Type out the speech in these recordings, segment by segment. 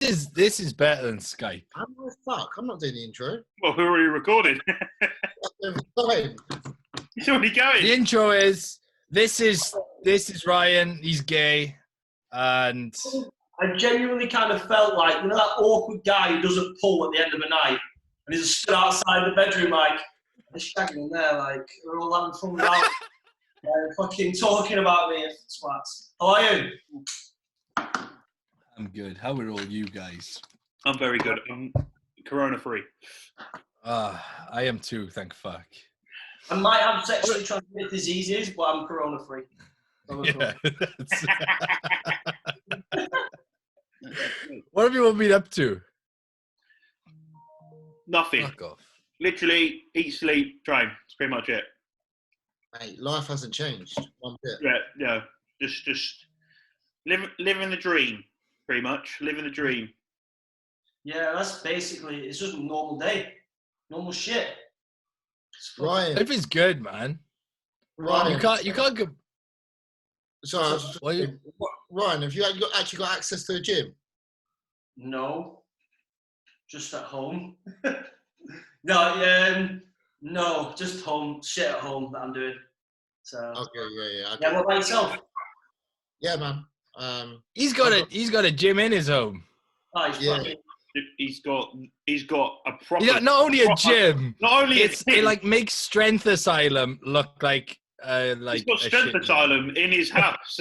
is better than Skype. I'm like, fuck, I'm not doing the intro. Well, who are you recording? Fine. He's already going. The intro is this is Ryan. He's gay, and I genuinely kind of felt like, you know, that awkward guy who doesn't pull at the end of the night, and he's just stood outside the bedroom like, they're shagging in there, like, we're all having fun without fucking talking about me, twats. How are you? I'm good. How are all you guys? I'm very good. I'm corona-free. I am too. Thank fuck. I might have sexually transmitted diseases, but I'm corona-free. Yeah, what have you all been up to? Nothing. Fuck off. Literally, eat, sleep, train. That's pretty much it. Mate, life hasn't changed one bit. Yeah. Just living the dream, pretty much. Living the dream. Yeah, that's basically, it's just a normal day. Normal shit. Ryan, Life is good, man. Ryan, You can't go. Sorry, I was just Ryan, have you actually got access to a gym? No. Just at home. No, just home, shit at home that I'm doing. So. Okay, yeah. Yeah, what about yourself? Yeah, man. He's got a gym in his home. Oh, he's fucking. He's got a proper. Yeah, not only a gym. Not only it like makes Strength Asylum look like he's got Strength Asylum in his house.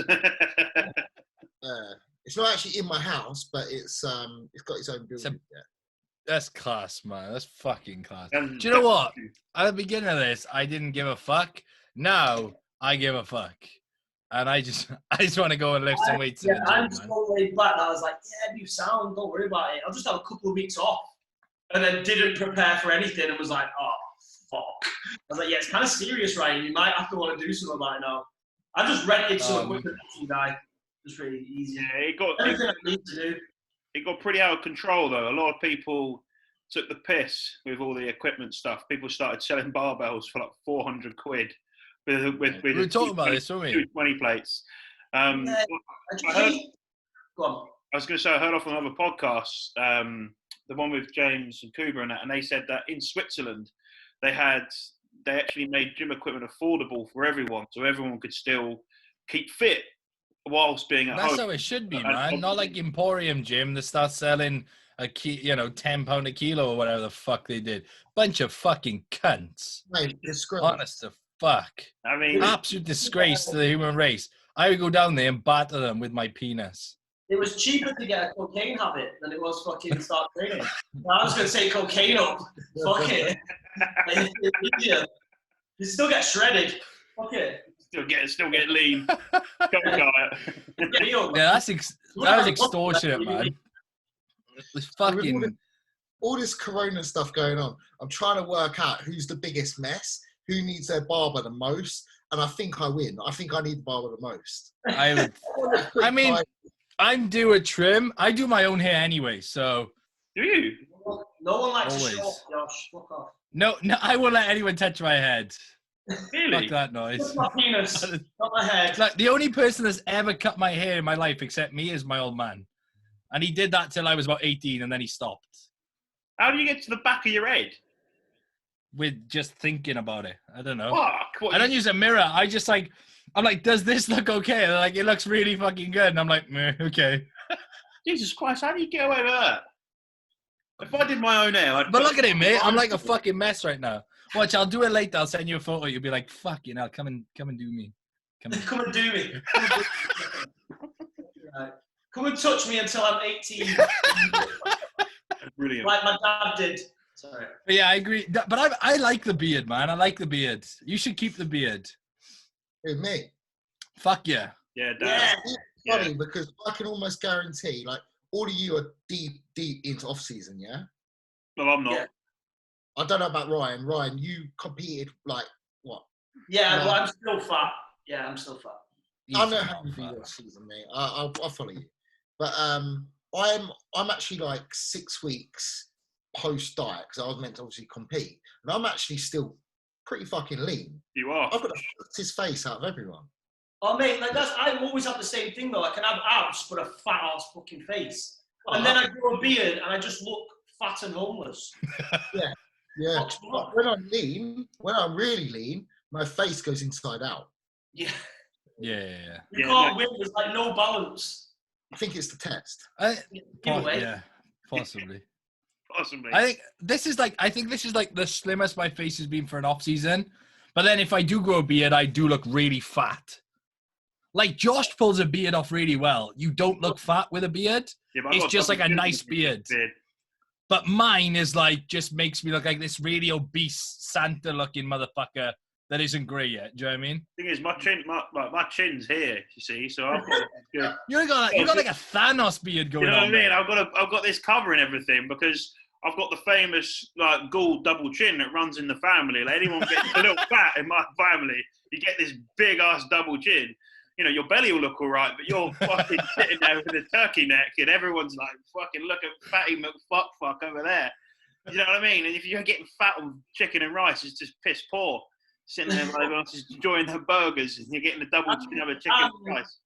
It's not actually in my house, but it's got its own building. That's class, man. That's fucking class. Do you know what? At the beginning of this, I didn't give a fuck. Now I give a fuck, and I just want to go and lift some weights. Yeah, I'm so laid back that I was like, yeah, new sound, don't worry about it. I'll just have a couple of weeks off, and then didn't prepare for anything and was like, oh fuck. I was like, yeah, it's kind of serious, Ryan. You might have to want to do something about it now. I just rented some with the guy. Just really easy. Yeah, everything I need to do. It got pretty out of control though. A lot of people took the piss with all the equipment stuff. People started selling barbells for like 400 quid. We were talking about this, weren't we? 20 plates. Go on. I was going to say, I heard off another podcast, the one with James and Kuba and they said that in Switzerland, they actually made gym equipment affordable for everyone, so everyone could still keep fit whilst being at home. That's how it should be, man. Not like Emporium Gym that starts selling £10 a kilo or whatever the fuck they did. Bunch of fucking cunts. Mate, disgrace. Honest to fuck. I mean, absolute disgrace to the human race. I would go down there and batter them with my penis. It was cheaper to get a cocaine habit than it was fucking start training. I was going to say cocaine up. Fuck it. You still get shredded. Fuck it. Still get lean. Yeah, that was extortionate, man. It's fucking all this corona stuff going on. I'm trying to work out who's the biggest mess, who needs their barber the most, and I think I win. I think I need the barber the most. I mean, I'm due a trim. I do my own hair anyway, so. Do you? No one likes to show off, Josh. Fuck off. No, I won't let anyone touch my head. Really? Fuck that noise. Just my penis, not my head. Like, the only person that's ever cut my hair in my life except me is my old man. And he did that till I was about 18, and then he stopped. How do you get to the back of your head? With just thinking about it. I don't know. Fuck, I don't use a mirror. I'm like, does this look okay? And they're like, it looks really fucking good. And I'm like, meh, okay. Jesus Christ, how do you get away with that? If I did my own hair, But look at it, mate. I'm like a fucking mess right now. Watch, I'll do it later. I'll send you a photo. You'll be like, fucking hell, come and do me. Come and do me. Right. Come and touch me until I'm 18. Brilliant. Like my dad did. Sorry. But yeah, I agree. But I like the beard, man. I like the beard. You should keep the beard. Who, me? Fuck yeah. Yeah, Yeah. It's funny because I can almost guarantee, like, all of you are deep into off-season, yeah? Well, I'm not. Yeah. I don't know about Ryan. Ryan, you competed, like, what? Yeah, but I'm still fat. Yeah, I'm still fat. I know how you do your season, mate. I'll follow you. But I'm actually like 6 weeks post-diet because I was meant to obviously compete. And I'm actually still pretty fucking lean. You are. I've got the fattest face out of everyone. Oh, mate, like I always have the same thing, though. I can have abs, but a fat-ass fucking face. And then I grow a beard and I just look fat and homeless. Yeah. But when I'm lean, when I'm really lean, my face goes inside out. Yeah. Yeah. You can't win. There's like no balance. I think it's the test. Yeah, possibly. Possibly. I think this is like the slimmest my face has been for an off season. But then if I do grow a beard, I do look really fat. Like Josh pulls a beard off really well. You don't look fat with a beard. Yeah, it's just like a nice beard. But mine is like just makes me look like this really obese Santa looking motherfucker that isn't grey yet. Do you know what I mean? Thing is, my chin's here. You see, so I've got good. You got like a Thanos beard going on. You know what I mean? I've got this covering everything because I've got the famous like Gould double chin that runs in the family. Like anyone gets a little fat in my family, you get this big ass double chin. You know, your belly will look all right, but you're fucking sitting there with a turkey neck, and everyone's like, "Fucking look at Fatty McFuck over there." You know what I mean? And if you're getting fat on chicken and rice, it's just piss poor. Sitting there, like everyone's just enjoying her burgers, and you're getting a double chin of a chicken and rice.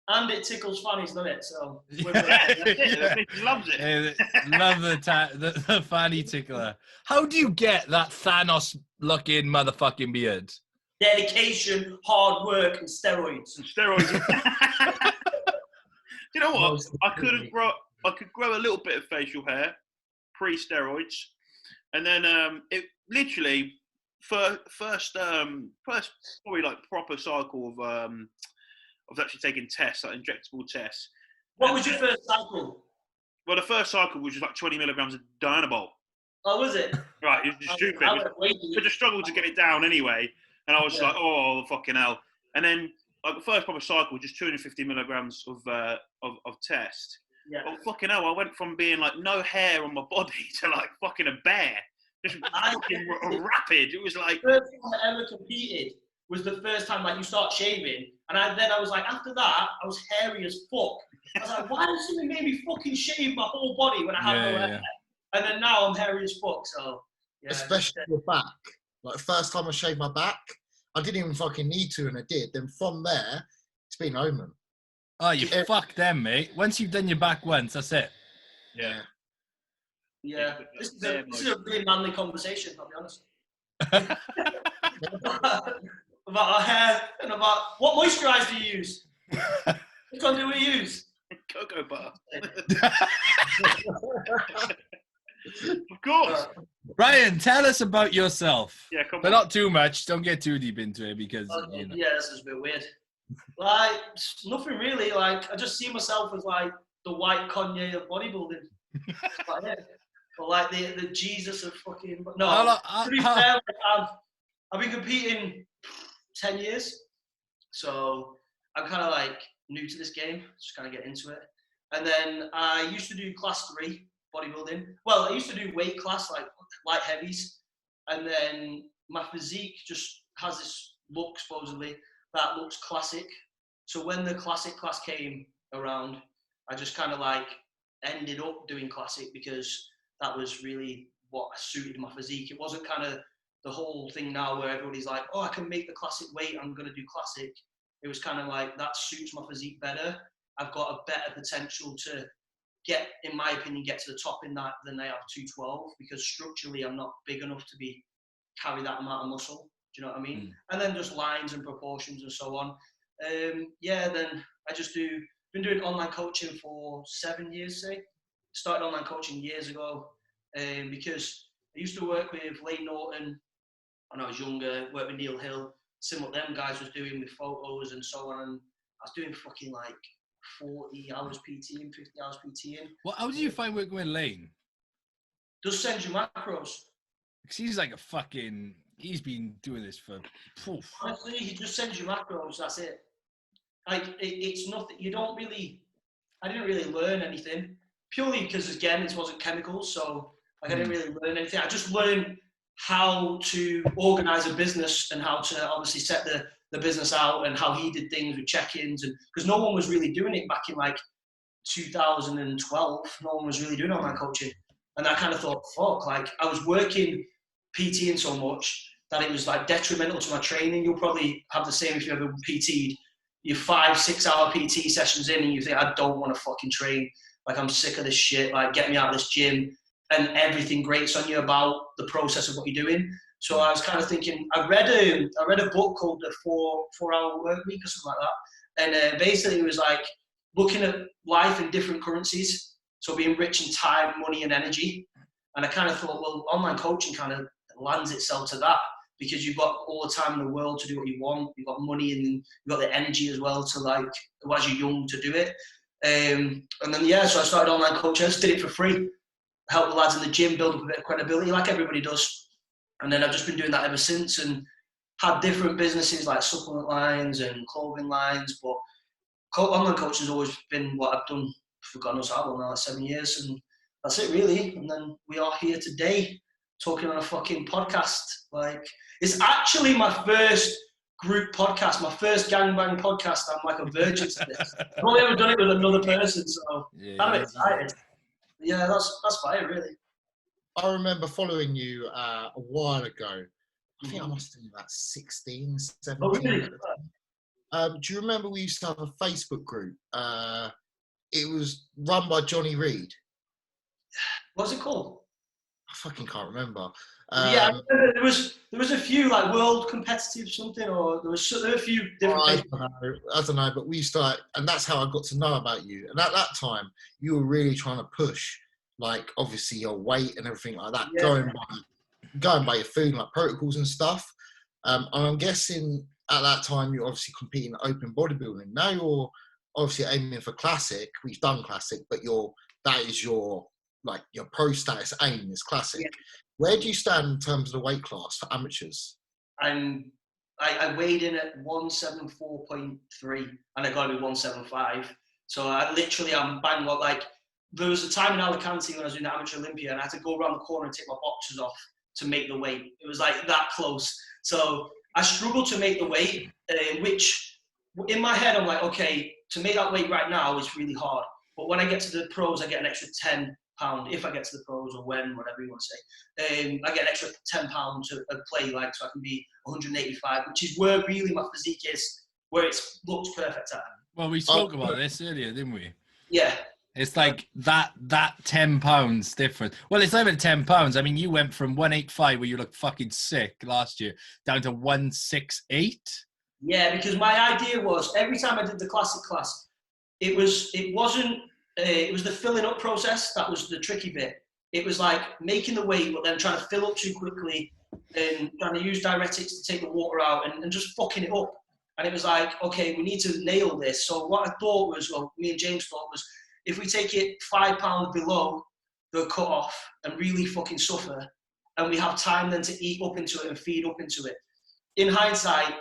And it tickles fannies, doesn't it? So that's it. He loves it. Love the fanny tickler. How do you get that Thanos-looking motherfucking beard? Dedication, hard work, and steroids. You know what? I could grow a little bit of facial hair pre-steroids, and then it literally first probably like proper cycle of actually taking tests, like injectable tests. What was your first cycle? Well, the first cycle was just like 20 milligrams of Dianabol. Oh, was it? Right, it was stupid. But just struggled to get it down anyway. And I was like, oh, fucking hell. And then, like, the first proper cycle, just 250 milligrams of test. Yeah. Well, fucking hell, I went from being, like, no hair on my body to, like, fucking a bear. Just fucking rapid. It was like... The first time I ever competed was the first time, like, you start shaving. And then I was like, after that, I was hairy as fuck. I was like, why does somebody make me fucking shave my whole body when I have no hair? Yeah. And then now I'm hairy as fuck, so... Yeah, especially your back. Like, first time I shaved my back, I didn't even fucking need to, and I did. Then from there, it's been omen. Oh, you fuck them, mate. Once you've done your back once, that's it. Yeah. Yeah. This is a really manly conversation, I'll be honest. About our hair and about what moisturiser do you use? Which one do we use? Cocoa butter. Of course. Ryan, tell us about yourself. Yeah, come on. But not too much. Don't get too deep into it because, you know. Yeah, this is a bit weird. Like, nothing really. Like, I just see myself as, like, the white Kanye of bodybuilding. Like, yeah. Or, like, the Jesus of fucking... No, to be fair, like, I've been competing 10 years. So, I'm kind of, like, new to this game. Just kind of get into it. And then I used to do class 3 bodybuilding. Well, I used to do weight class, like light heavies, and then my physique just has this look, supposedly, that looks classic. So when the classic class came around, I just kind of like ended up doing classic because that was really what suited my physique. It wasn't kind of the whole thing now where everybody's like, oh, I can make the classic weight, I'm going to do classic. It was kind of like, that suits my physique better. I've got a better potential to get, in my opinion, get to the top in that than I have 212 because structurally I'm not big enough to carry that amount of muscle. Do you know what I mean? Mm. And then just lines and proportions and so on. Then I just been doing online coaching for 7 years, say. Started online coaching years ago because I used to work with Lane Norton when I was younger, worked with Neil Hill, similar what them guys was doing with photos and so on. And I was doing fucking like 40 hours PTing, 50 hours PTing. Well, how did you find working with Lane? Just send you macros. Because he's like he's been doing this for... Poof. Honestly, he just sends you macros, that's it. Like, it's nothing, I didn't really learn anything. Purely because, again, it wasn't chemicals, so like, I didn't really learn anything. I just learned how to organise a business and how to obviously set the business out and how he did things with check-ins, and because no one was really doing it back in like 2012. No one was really doing online coaching, and I kind of thought, fuck, like I was working PTing so much that it was like detrimental to my training. You'll probably have the same if you ever PT'd. You're 5-6 hour PT sessions in and you think, I don't want to fucking train. Like, I'm sick of this shit. Like, get me out of this gym. And everything grates on you about the process of what you're doing. So I was kind of thinking, I read a book called The 4-Hour Work Week or something like that. And basically it was like looking at life in different currencies. So being rich in time, money and energy. And I kind of thought, well, online coaching kind of lends itself to that, because you've got all the time in the world to do what you want. You've got money and you've got the energy as well to, like, as you're young, to do it. And then, yeah, so I started online coaching. I just did it for free. Help the lads in the gym build up a bit of credibility, like everybody does. And then I've just been doing that ever since, and had different businesses like supplement lines and clothing lines. But online coaching has always been what I've done for God knows how long now, like 7 years. And that's it, really. And then we are here today talking on a fucking podcast. Like, it's actually my first group podcast, my first gangbang podcast. I'm like a virgin to this. I've only ever done it with another person, so I'm excited. Yeah, that's fire, really. I remember following you a while ago. I think I must have been about 16, 17. Oh, really? Do you remember we used to have a Facebook group? It was run by Johnny Reed. What's it called? I fucking can't remember. Yeah, I remember there was a few, like, world competitive something, or there were a few different I don't know, but we used to, and that's how I got to know about you. And at that time, you were really trying to push, like, obviously your weight and everything like that, going by your food, like protocols and stuff. And I'm guessing at that time you're obviously competing in open bodybuilding. Now you're obviously aiming for classic. We've done classic, but that is your pro status aim is classic. Yeah. Where do you stand in terms of the weight class for amateurs? I weighed in at 174.3 and I got to be 175. So I'm bang on. Like, there was a time in Alicante when I was doing the Amateur Olympia and I had to go around the corner and take my boxers off to make the weight. It was like that close. So I struggled to make the weight, which in my head I'm like, okay, to make that weight right now is really hard. But when I get to the pros, I get an extra £10 if I get to the pros, or whatever you want to say. I get an extra £10 to play, like, so I can be 185, which is where really my physique is, where it looks perfect at. Well, we spoke about this earlier, didn't we? Yeah. It's like that £10 difference. Well, it's not even £10. I mean, you went from 185, where you looked fucking sick last year, down to 168. Yeah, because my idea was every time I did the classic class, it was the filling up process that was the tricky bit. It was like making the weight, but then trying to fill up too quickly and trying to use diuretics to take the water out and just fucking it up. And it was like, okay, we need to nail this. So what I thought was, well, me and James thought was, if we take it £5 below the cut-off and really fucking suffer, and we have time then to eat up into it and feed up into it. In hindsight,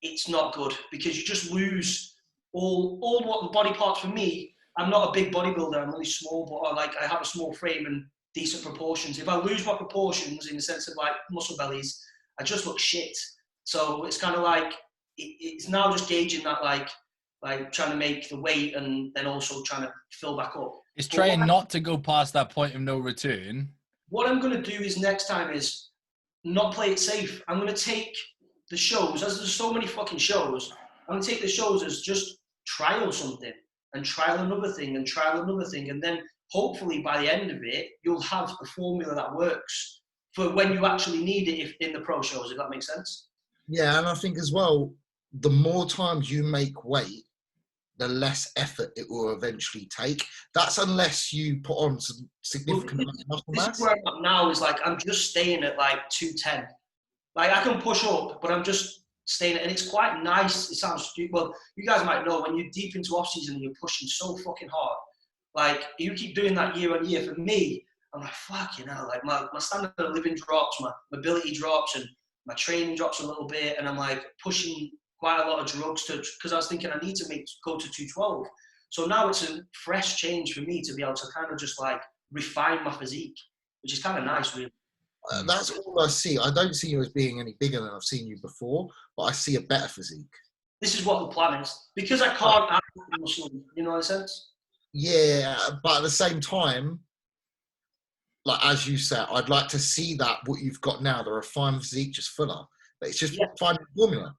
it's not good, because you just lose all what the body parts. For me, I'm not a big bodybuilder, I'm really small, but I have a small frame and decent proportions. If I lose my proportions in the sense of, like, muscle bellies, I just look shit. So it's kind of like, it's now just gauging that, like trying to make the weight and then also trying to fill back up. It's trying not to go past that point of no return. What I'm going to do is next time is not play it safe. I'm going to take the shows, as there's so many fucking shows, I'm going to take the shows as just trial something and trial another thing and trial another thing. And then hopefully by the end of it, you'll have a formula that works for when you actually need it in the pro shows, if that makes sense. Yeah, and I think as well, the more times you make weight, the less effort it will eventually take. That's unless you put on some significant muscle mass. This is where I'm at now, is like, I'm just staying at like 210. Like, I can push up, but I'm just staying at, and it's quite nice. It sounds stupid. Well, you guys might know, when you're deep into off season and you're pushing so fucking hard, like, you keep doing that year on year. For me, I'm like, fucking hell, like my standard of living drops, my mobility drops, and my training drops a little bit, and I'm like pushing quite a lot of drugs because I was thinking I need to go to 212. So now it's a fresh change for me to be able to kind of just like refine my physique, which is kind of nice, really. That's all I see. I don't see you as being any bigger than I've seen you before, but I see a better physique. This is what the plan is. Because I can't add muscle, you know what I'm saying? Yeah, but at the same time, like, as you said, I'd like to see that what you've got now, the refined physique, just fuller. But it's just finding the formula.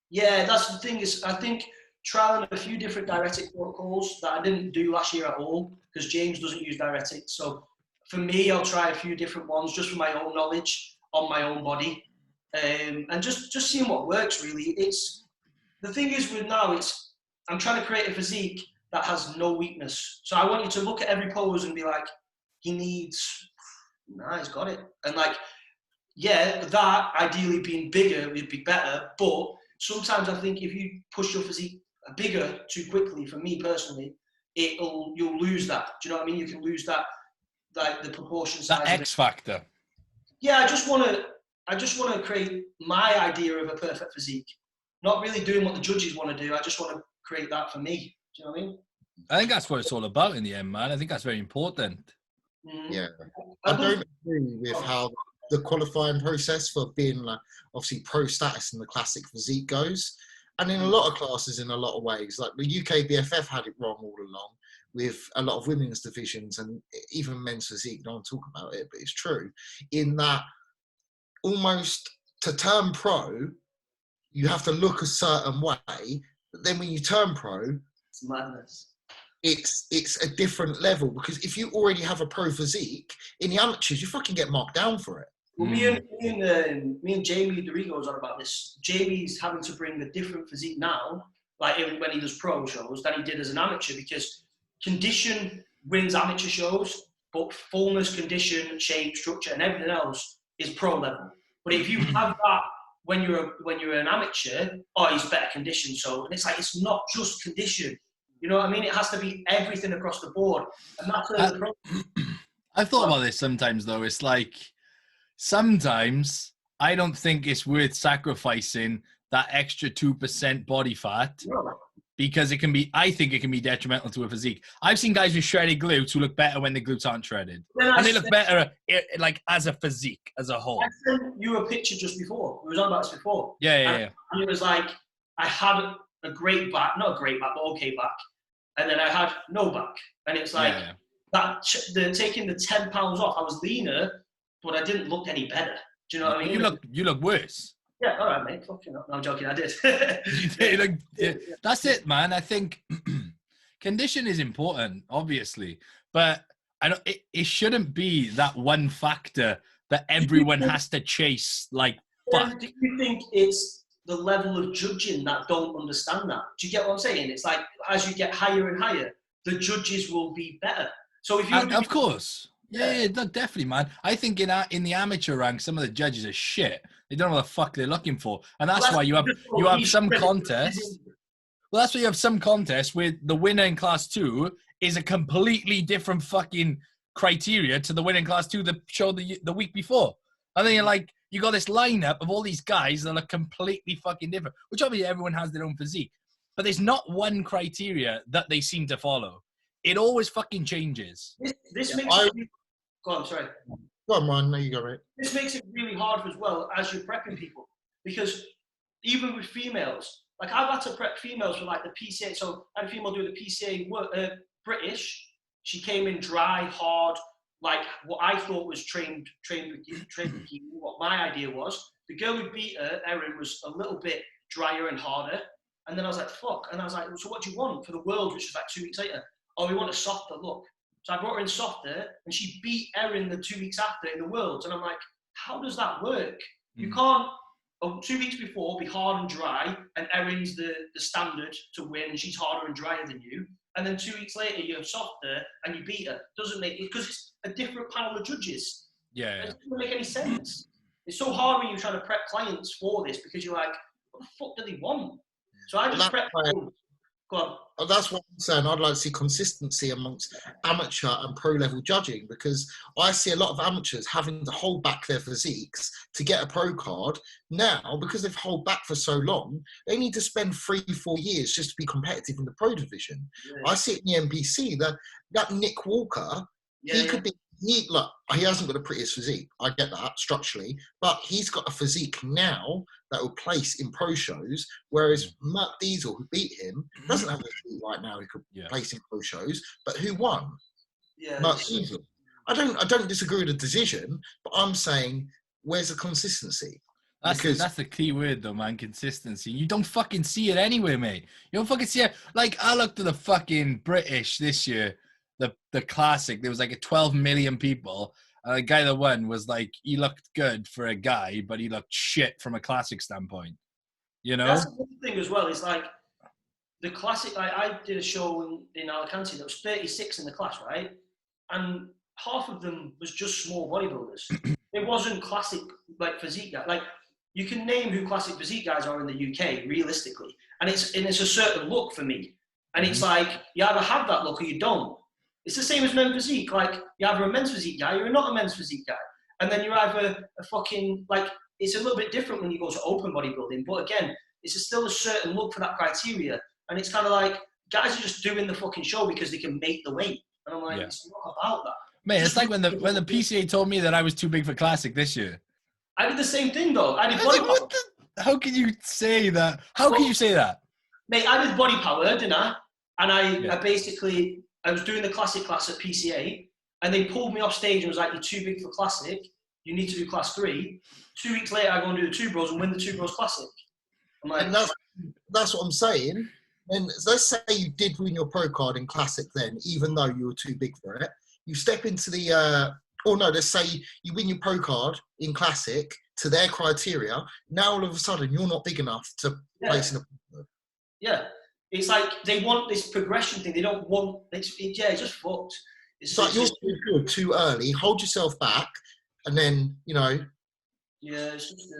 Yeah, that's the thing, is I think trialing a few different diuretic protocols that I didn't do last year at all, because James doesn't use diuretics. So for me, I'll try a few different ones just for my own knowledge on my own body, and just seeing what works. Really, it's the thing is with now. I'm trying to create a physique that has no weakness. So I want you to look at every pose and be like, he's got it. And like, yeah, that ideally being bigger would be better, but sometimes I think if you push your physique bigger too quickly, for me personally, you'll lose that. Do you know what I mean? You can lose that, like the proportion size. That X factor. Yeah, I just want to create my idea of a perfect physique. Not really doing what the judges want to do. I just want to create that for me. Do you know what I mean? I think that's what it's all about in the end, man. I think that's very important. Yeah. I don't agree with how the qualifying process for being like obviously pro status in the classic physique goes. And in a lot of classes, in a lot of ways, like the UK BFF had it wrong all along with a lot of women's divisions and even men's physique. No one talk about it, but it's true. In that almost to turn pro, you have to look a certain way. But then when you turn pro, it's madness. It's a different level, because if you already have a pro physique in the amateurs, you fucking get marked down for it. Well, me and Jamie Dorigo was on about this. Jamie's having to bring a different physique now, like even when he does pro shows, than he did as an amateur, because condition wins amateur shows, but fullness, condition, shape, structure, and everything else is pro level. But if you have that when you're an amateur, he's better conditioned. So, and it's like, it's not just condition. You know what I mean? It has to be everything across the board. And that's the problem. I've thought about this sometimes, though. It's like, sometimes I don't think it's worth sacrificing that extra 2% body fat because I think it can be detrimental to a physique. I've seen guys with shredded glutes who look better when the glutes aren't shredded. And they look better like as a physique, as a whole. I sent you a picture just before. We was on about this before. Yeah. And it was like, I had a great back, not a great back, but okay back. And then I had no back. And it's like, taking the 10 pounds off, I was leaner, but I didn't look any better. Do you know what I mean? You look worse. Yeah, all right, mate. Fucking no, I'm joking. I did. That's it, man. I think condition is important, obviously, but it shouldn't be that one factor that everyone has to chase. Like, fuck. Do you think it's the level of judging that don't understand that? Do you get what I'm saying? It's like as you get higher and higher, the judges will be better. So if you, of course. Yeah, definitely, man. I think in the amateur rank, some of the judges are shit. They don't know what the fuck they're looking for, and that's why you have some contests. Well, that's why you have some contests where the winner in class 2 is a completely different fucking criteria to the winner in class 2 that showed the week before. And then you're like, you got this lineup of all these guys that are completely fucking different. Which obviously everyone has their own physique, but there's not one criteria that they seem to follow. It always fucking changes. This makes Go on, sorry. Go on, Ryan. No, you go, right. This makes it really hard as well as you're prepping people, because even with females, like I've had to prep females for like the PCA. So I had a female doing the PCA British. She came in dry, hard, like what I thought was trained bikini, what my idea was. The girl who beat her, Erin, was a little bit drier and harder. And then I was like, fuck. And I was like, so what do you want for the world, which was like 2 weeks later? Oh, we want a softer look. So I brought her in softer, and she beat Erin the 2 weeks after in the Worlds. And I'm like, how does that work? You can't, 2 weeks before, be hard and dry, and Erin's the standard to win, and she's harder and drier than you. And then 2 weeks later, you're softer, and you beat her. Doesn't make it, because it's a different panel of judges. Yeah. It doesn't make any sense. It's so hard when you're trying to prep clients for this, because you're like, what the fuck do they want? So I just prep people. Go on. That's what I'm saying. I'd like to see consistency amongst amateur and pro level judging, because I see a lot of amateurs having to hold back their physiques to get a pro card. Now, because they've held back for so long, they need to spend 3-4 years just to be competitive in the pro division. Yeah. I see it in the NPC that Nick Walker, he hasn't got the prettiest physique. I get that structurally, but he's got a physique now that will place in pro shows, whereas Matt Diesel, who beat him, doesn't have a physique right now he could place in pro shows. But who won? Yeah, Matt Diesel. I don't disagree with the decision, but I'm saying, where's the consistency? That's the key word though, man. Consistency. You don't fucking see it anywhere, mate. You don't fucking see it. Like, I looked at the fucking British this year, the classic. There was like 12 million people. And the guy that won was like, he looked good for a guy, but he looked shit from a classic standpoint. You know? That's the thing as well. It's like the classic. I did a show in Alicante that was 36 in the class, right? And half of them was just small bodybuilders. It wasn't classic like physique guys. Like, you can name who classic physique guys are in the UK realistically, and it's a certain look for me. And it's like you either have that look or you don't. It's the same as men's physique. Like, you're either a men's physique guy or you're not a men's physique guy. And then you're either a fucking, like, it's a little bit different when you go to open bodybuilding. But again, it's still a certain look for that criteria. And it's kind of like, guys are just doing the fucking show because they can make the weight. And I'm like, it's not about that. Man, it's like when the PCA told me that I was too big for classic this year. I did the same thing though. I did body power. How can you say that? How can you say that? Mate, I did body power, didn't I? And I was doing the classic class at PCA, and they pulled me off stage and was like, "You're too big for classic. You need to do class 3." 2 weeks later, I go and do the 2 bros and win the 2 bros classic. I'm like, and that's what I'm saying. And let's say you did win your pro card in classic then, even though you were too big for it. You step into the, let's say you win your pro card in classic to their criteria. Now all of a sudden you're not big enough to place in a. Yeah, it's like they want this progression thing. They don't want it's just fucked. It's like you're too good too early. Hold yourself back, and then Yeah, it's just.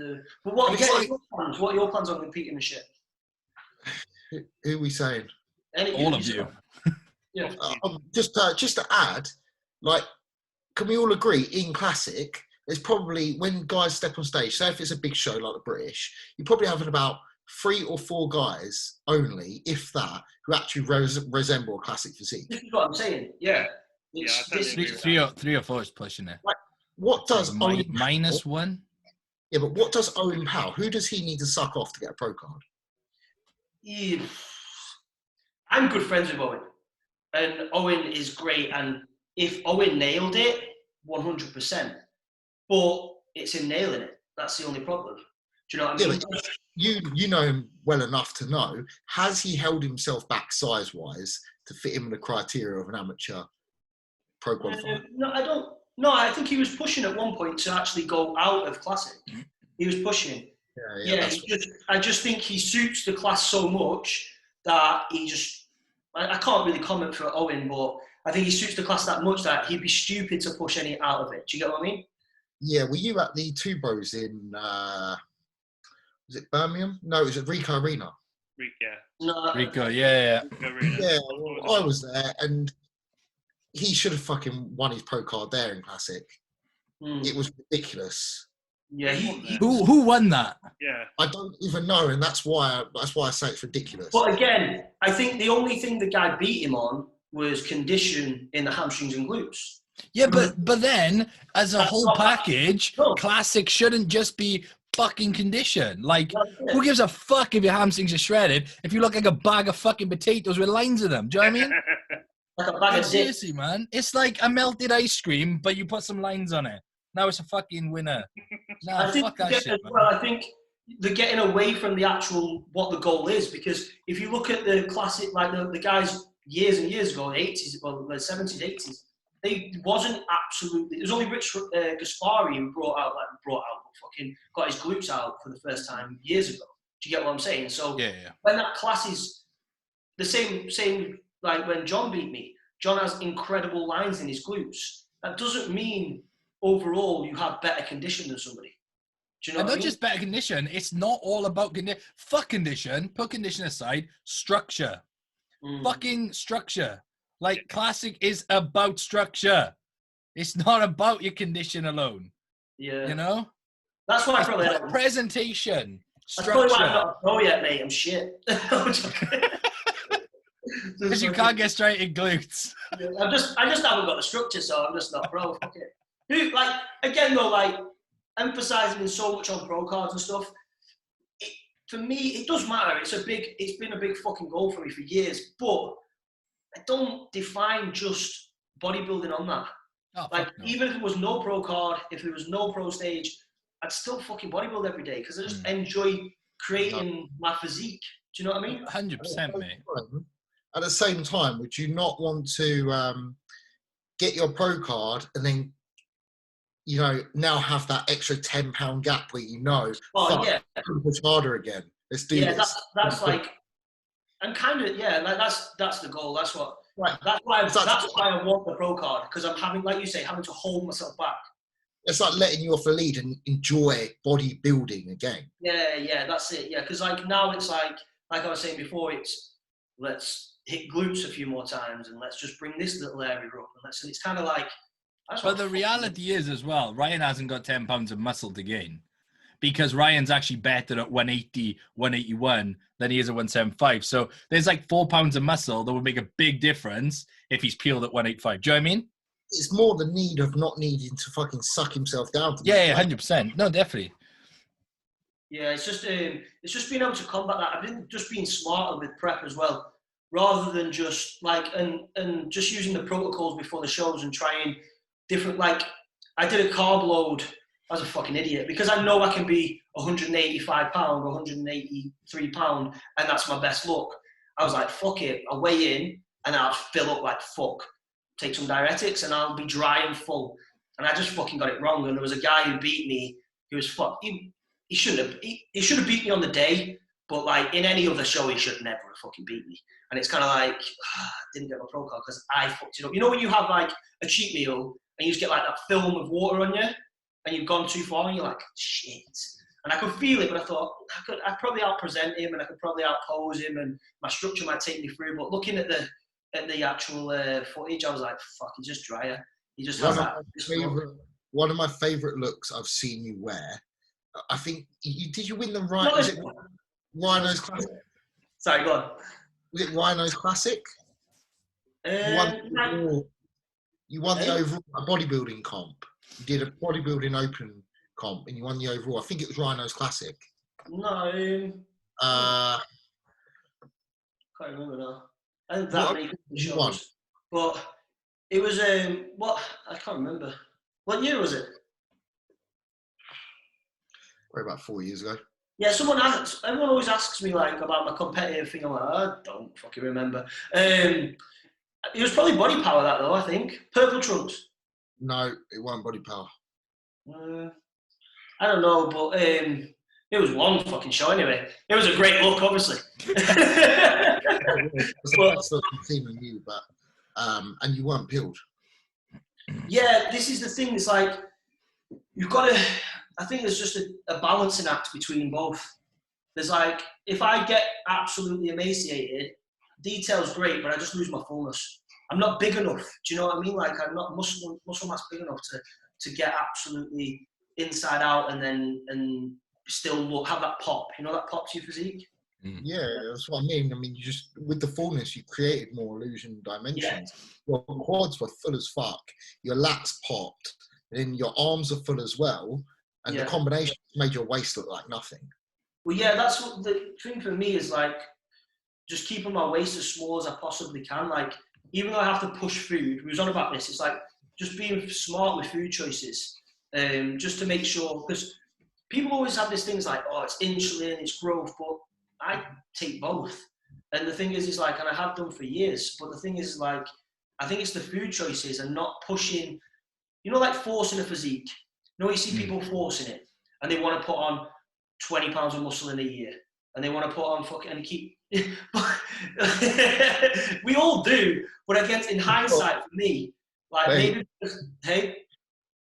But what are your plans on competing and shit? Who are we saying? All of you. Yeah. Just to add, like, can we all agree in classic? There's probably, when guys step on stage, say if it's a big show like the British, you're probably having about 3 or 4 guys only, if that, who actually resemble a classic physique. This is what I'm saying. Yeah. Three or 4 is pushing it. Like, what does Owen minus 1? Yeah, but what does Owen Powell? Who does he need to suck off to get a pro card? Yeah. I'm good friends with Owen, and Owen is great. And if Owen nailed it, 100%. But it's him nailing it. That's the only problem. Do you know what I mean? You know him well enough to know, has he held himself back size-wise to fit in with the criteria of an amateur pro qualifier? No, I don't. No, I think he was pushing at one point to actually go out of classic. He was pushing. I just think he suits the class so much that he just. I can't really comment for Owen, but I think he suits the class that much that he'd be stupid to push any out of it. Do you get what I mean? Yeah, were you at the 2 bros in, was it Birmingham? No, it was at Rico Arena. Rico, yeah. Yeah, well, I was there, and he should have fucking won his pro card there in classic. It was ridiculous. Yeah, who won that? Yeah, I don't even know, and that's why I say it's ridiculous. But again, I think the only thing the guy beat him on was condition in the hamstrings and glutes. Yeah, but then as a whole package, classic shouldn't just be fucking condition. Like, who gives a fuck if your hamstrings are shredded if you look like a bag of fucking potatoes with lines in them? Do you know what I mean? Like a bag of seriously, man. It's like a melted ice cream, but you put some lines on it. Now it's a fucking winner. Nah, fuck that shit, man. I think they're getting away from the actual what the goal is, because if you look at the classic, like the guys years and years ago, the 80s, well, the 70s, 80s, they wasn't absolutely. It was only Rich Gaspari who brought out, fucking got his glutes out for the first time years ago. Do you get what I'm saying? So when that class is the same like when John beat me, John has incredible lines in his glutes. That doesn't mean overall you have better condition than somebody. Do you know what I mean? Just better condition. It's not all about condition. Fuck condition. Put condition aside. Structure. Fucking structure. Like, classic is about structure. It's not about your condition alone. Yeah. You know? That's why I probably presentation. Structure. That's probably why I'm not a pro yet, mate. I'm shit. Because you can't get straight in glutes. I just haven't got the structure, so I'm just not pro. Fuck it. Like, again though, like, emphasizing so much on pro cards and stuff, for me, it does matter. It's been a big fucking goal for me for years, but I don't define just bodybuilding on that. Even if it was no pro card, if there was no pro stage, I'd still fucking bodybuild every day because I just enjoy creating my physique. Do you know what I mean? 100%, mate. At the same time, would you not want to get your pro card and then, you know, now have that extra £10 gap where you know, push harder again. Let's do this. Yeah, that's like, and kind of, like that's the goal. That's what. Right. That's why I want the pro card, because I'm having, like you say, having to hold myself back. It's like letting you off the lead and enjoy bodybuilding again. Yeah, that's it. Yeah, because like now it's like I was saying before, it's let's hit glutes a few more times and let's just bring this little area up and it's kind of like. But the reality is as well, Ryan hasn't got 10 pounds of muscle to gain, because Ryan's actually better at 180, 181 than he is at 175. So there's like 4 pounds of muscle that would make a big difference if he's peeled at 185. Do you know what I mean? It's more the need of not needing to fucking suck himself down. Yeah, 100%. No, definitely. Yeah, it's just being able to combat that. I've been just being smarter with prep as well, rather than just like and just using the protocols before the shows and trying different. Like I did a carb load. I was a fucking idiot because I know I can be 185 pound or 183 pound, and that's my best look. I was like, fuck it, I'll weigh in and I'll fill up like fuck. Take some diuretics and I'll be dry and full. And I just fucking got it wrong. And there was a guy who beat me. He was fuck. He should have beat me on the day, but like in any other show, he should never have fucking beat me. And it's kind of like I didn't get my pro card because I fucked it up. You know when you have like a cheat meal and you just get like that film of water on you, and you've gone too far, and you're like shit. And I could feel it, but I thought I'd probably outpresent him, and I could probably outpose him, and my structure might take me through. But looking at the actual footage, I was like, fuck, he's just drier. He just has that. One of my favourite looks I've seen you wear, I think, did you win the Rhino's Classic? Sorry, go on. Was it Rhino's Classic? You won the overall bodybuilding comp. You did a bodybuilding open comp and you won the overall. I think it was Rhino's Classic. No. Can't remember now. I think that many shows. But it was what I can't remember. What year was it? Probably about 4 years ago. Yeah, everyone always asks me like about my competitive thing. I'm like, I don't fucking remember. It was probably Body Power that though, I think. Purple Trunks. No, it wasn't Body Power. I don't know, but it was one fucking show anyway. It was a great look, obviously. You, but and you weren't peeled. Yeah, this is the thing. It's like you've got to. I think there's just a balancing act between both. There's like if I get absolutely emaciated, detail's great, but I just lose my fullness. I'm not big enough. Do you know what I mean? Like I'm not muscle mass big enough to get absolutely inside out and still have that pop. You know that pop to your physique. Yeah, that's what I mean. I mean, you just with the fullness, you created more illusion dimensions. Yeah. Your quads were full as fuck. Your lats popped, and then your arms are full as well. And the combination made your waist look like nothing. Well, yeah, that's what the thing for me is like, just keeping my waist as small as I possibly can. Like, even though I have to push food, we was on about this. It's like just being smart with food choices, just to make sure because people always have these things like, oh, it's insulin, it's growth, but I take both. And the thing is like, and I have done for years, but the thing is like, I think it's the food choices and not pushing, you know, like forcing a physique. You know, you see people forcing it and they want to put on 20 pounds of muscle in a year and they want to put on fucking and keep, we all do, but I guess in hindsight for me, like maybe,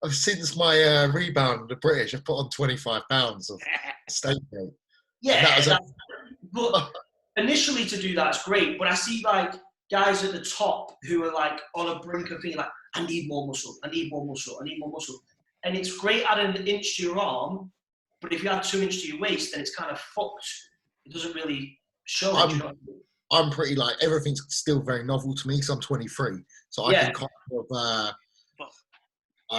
since my rebound, the British have put on 25 pounds of steak meat. Yeah, but initially to do that's great, but I see like guys at the top who are like on a brink of being like, I need more muscle, I need more muscle, I need more muscle. And it's great adding an inch to your arm, but if you add 2 inches to your waist, then it's kind of fucked. It doesn't really show. I'm pretty like, everything's still very novel to me because I'm 23. So I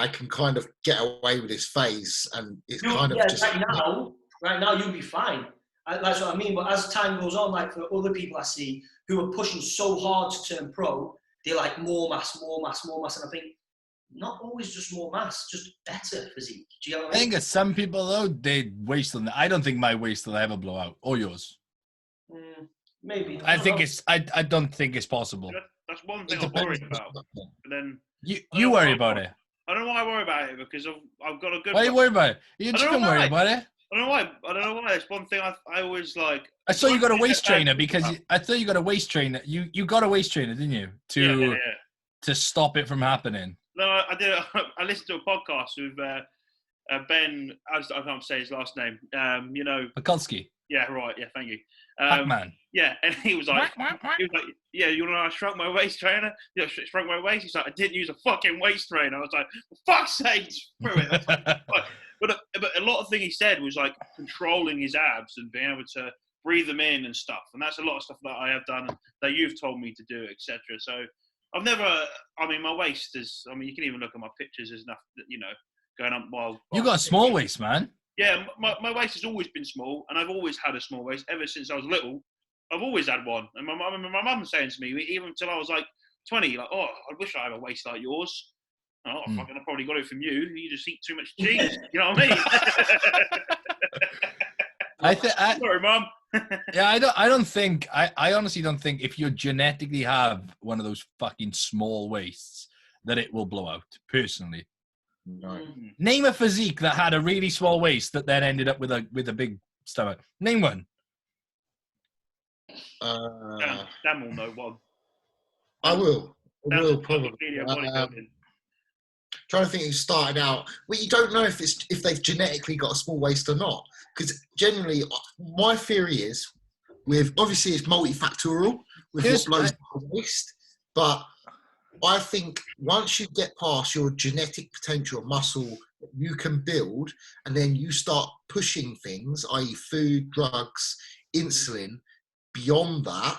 can kind of get away with this phase and it's right now you'll be fine. That's what I mean. But as time goes on, like for other people I see who are pushing so hard to turn pro, they're like more mass. And I think not always just more mass, just better physique. Do you know what I think some people though, they waist on that. I don't think my waist will ever blow out, or yours. Maybe. I think it's. I don't think it's possible. That's one thing I worry about. But then you worry about it. I don't know why I worry about it, because I've got a good. Why are you worried about it? You shouldn't worry about it. I don't know why. I don't know why. It's one thing I always like. I saw you got a waist trainer because I thought you got a waist trainer. You got a waist trainer, didn't you? To stop it from happening. No, I did. I listened to a podcast with Ben. I can't say his last name. Mikulski. Yeah, right. Yeah, thank you. Pac-Man. Yeah, and he was like, yeah, you know, I shrunk my waist trainer. Yeah, shrunk my waist. He's like, I didn't use a fucking waist trainer. I was like, for fuck's sake, screw it. But a lot of things he said was like controlling his abs and being able to breathe them in and stuff. And that's a lot of stuff that I have done that you've told me to do, etc. So I've never. I mean, my waist is. I mean, you can even look at my pictures. There's enough, going up while. You got a small waist, man. Yeah, my waist has always been small, and I've always had a small waist ever since I was little. I've always had one, and my mum was saying to me, even until I was like 20, like, oh, I wish I had a waist like yours. Oh, fucking, I probably got it from you. You just eat too much cheese. You know what I mean? Sorry, Mum. Yeah, I honestly don't think if you genetically have one of those fucking small waists that it will blow out. Personally. No. Name a physique that had a really small waist that then ended up with a big stomach. Name one. Dan will know one. I will probably. Trying to think who started out. Well, you don't know if they've genetically got a small waist or not, because generally, my theory is, obviously it's multifactorial with what blows the waist, but I think once you get past your genetic potential of muscle that you can build, and then you start pushing things, i.e. food, drugs, insulin, beyond that,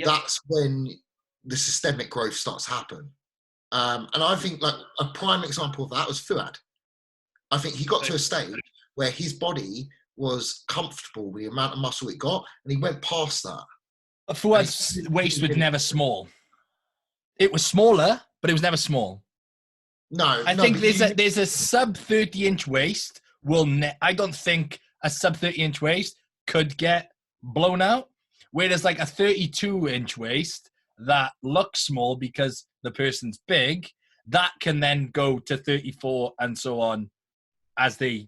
that's when the systemic growth starts to happen. And I think like a prime example of that was Fuad. I think he got to a stage where his body was comfortable with the amount of muscle it got, and he went past that. Fuad's waist was never small. It was smaller, but it was never small. No, I think there's a sub 30-inch waist. I don't think a sub 30-inch waist could get blown out. Whereas like a 32-inch waist that looks small because the person's big, that can then go to 34 and so on as they,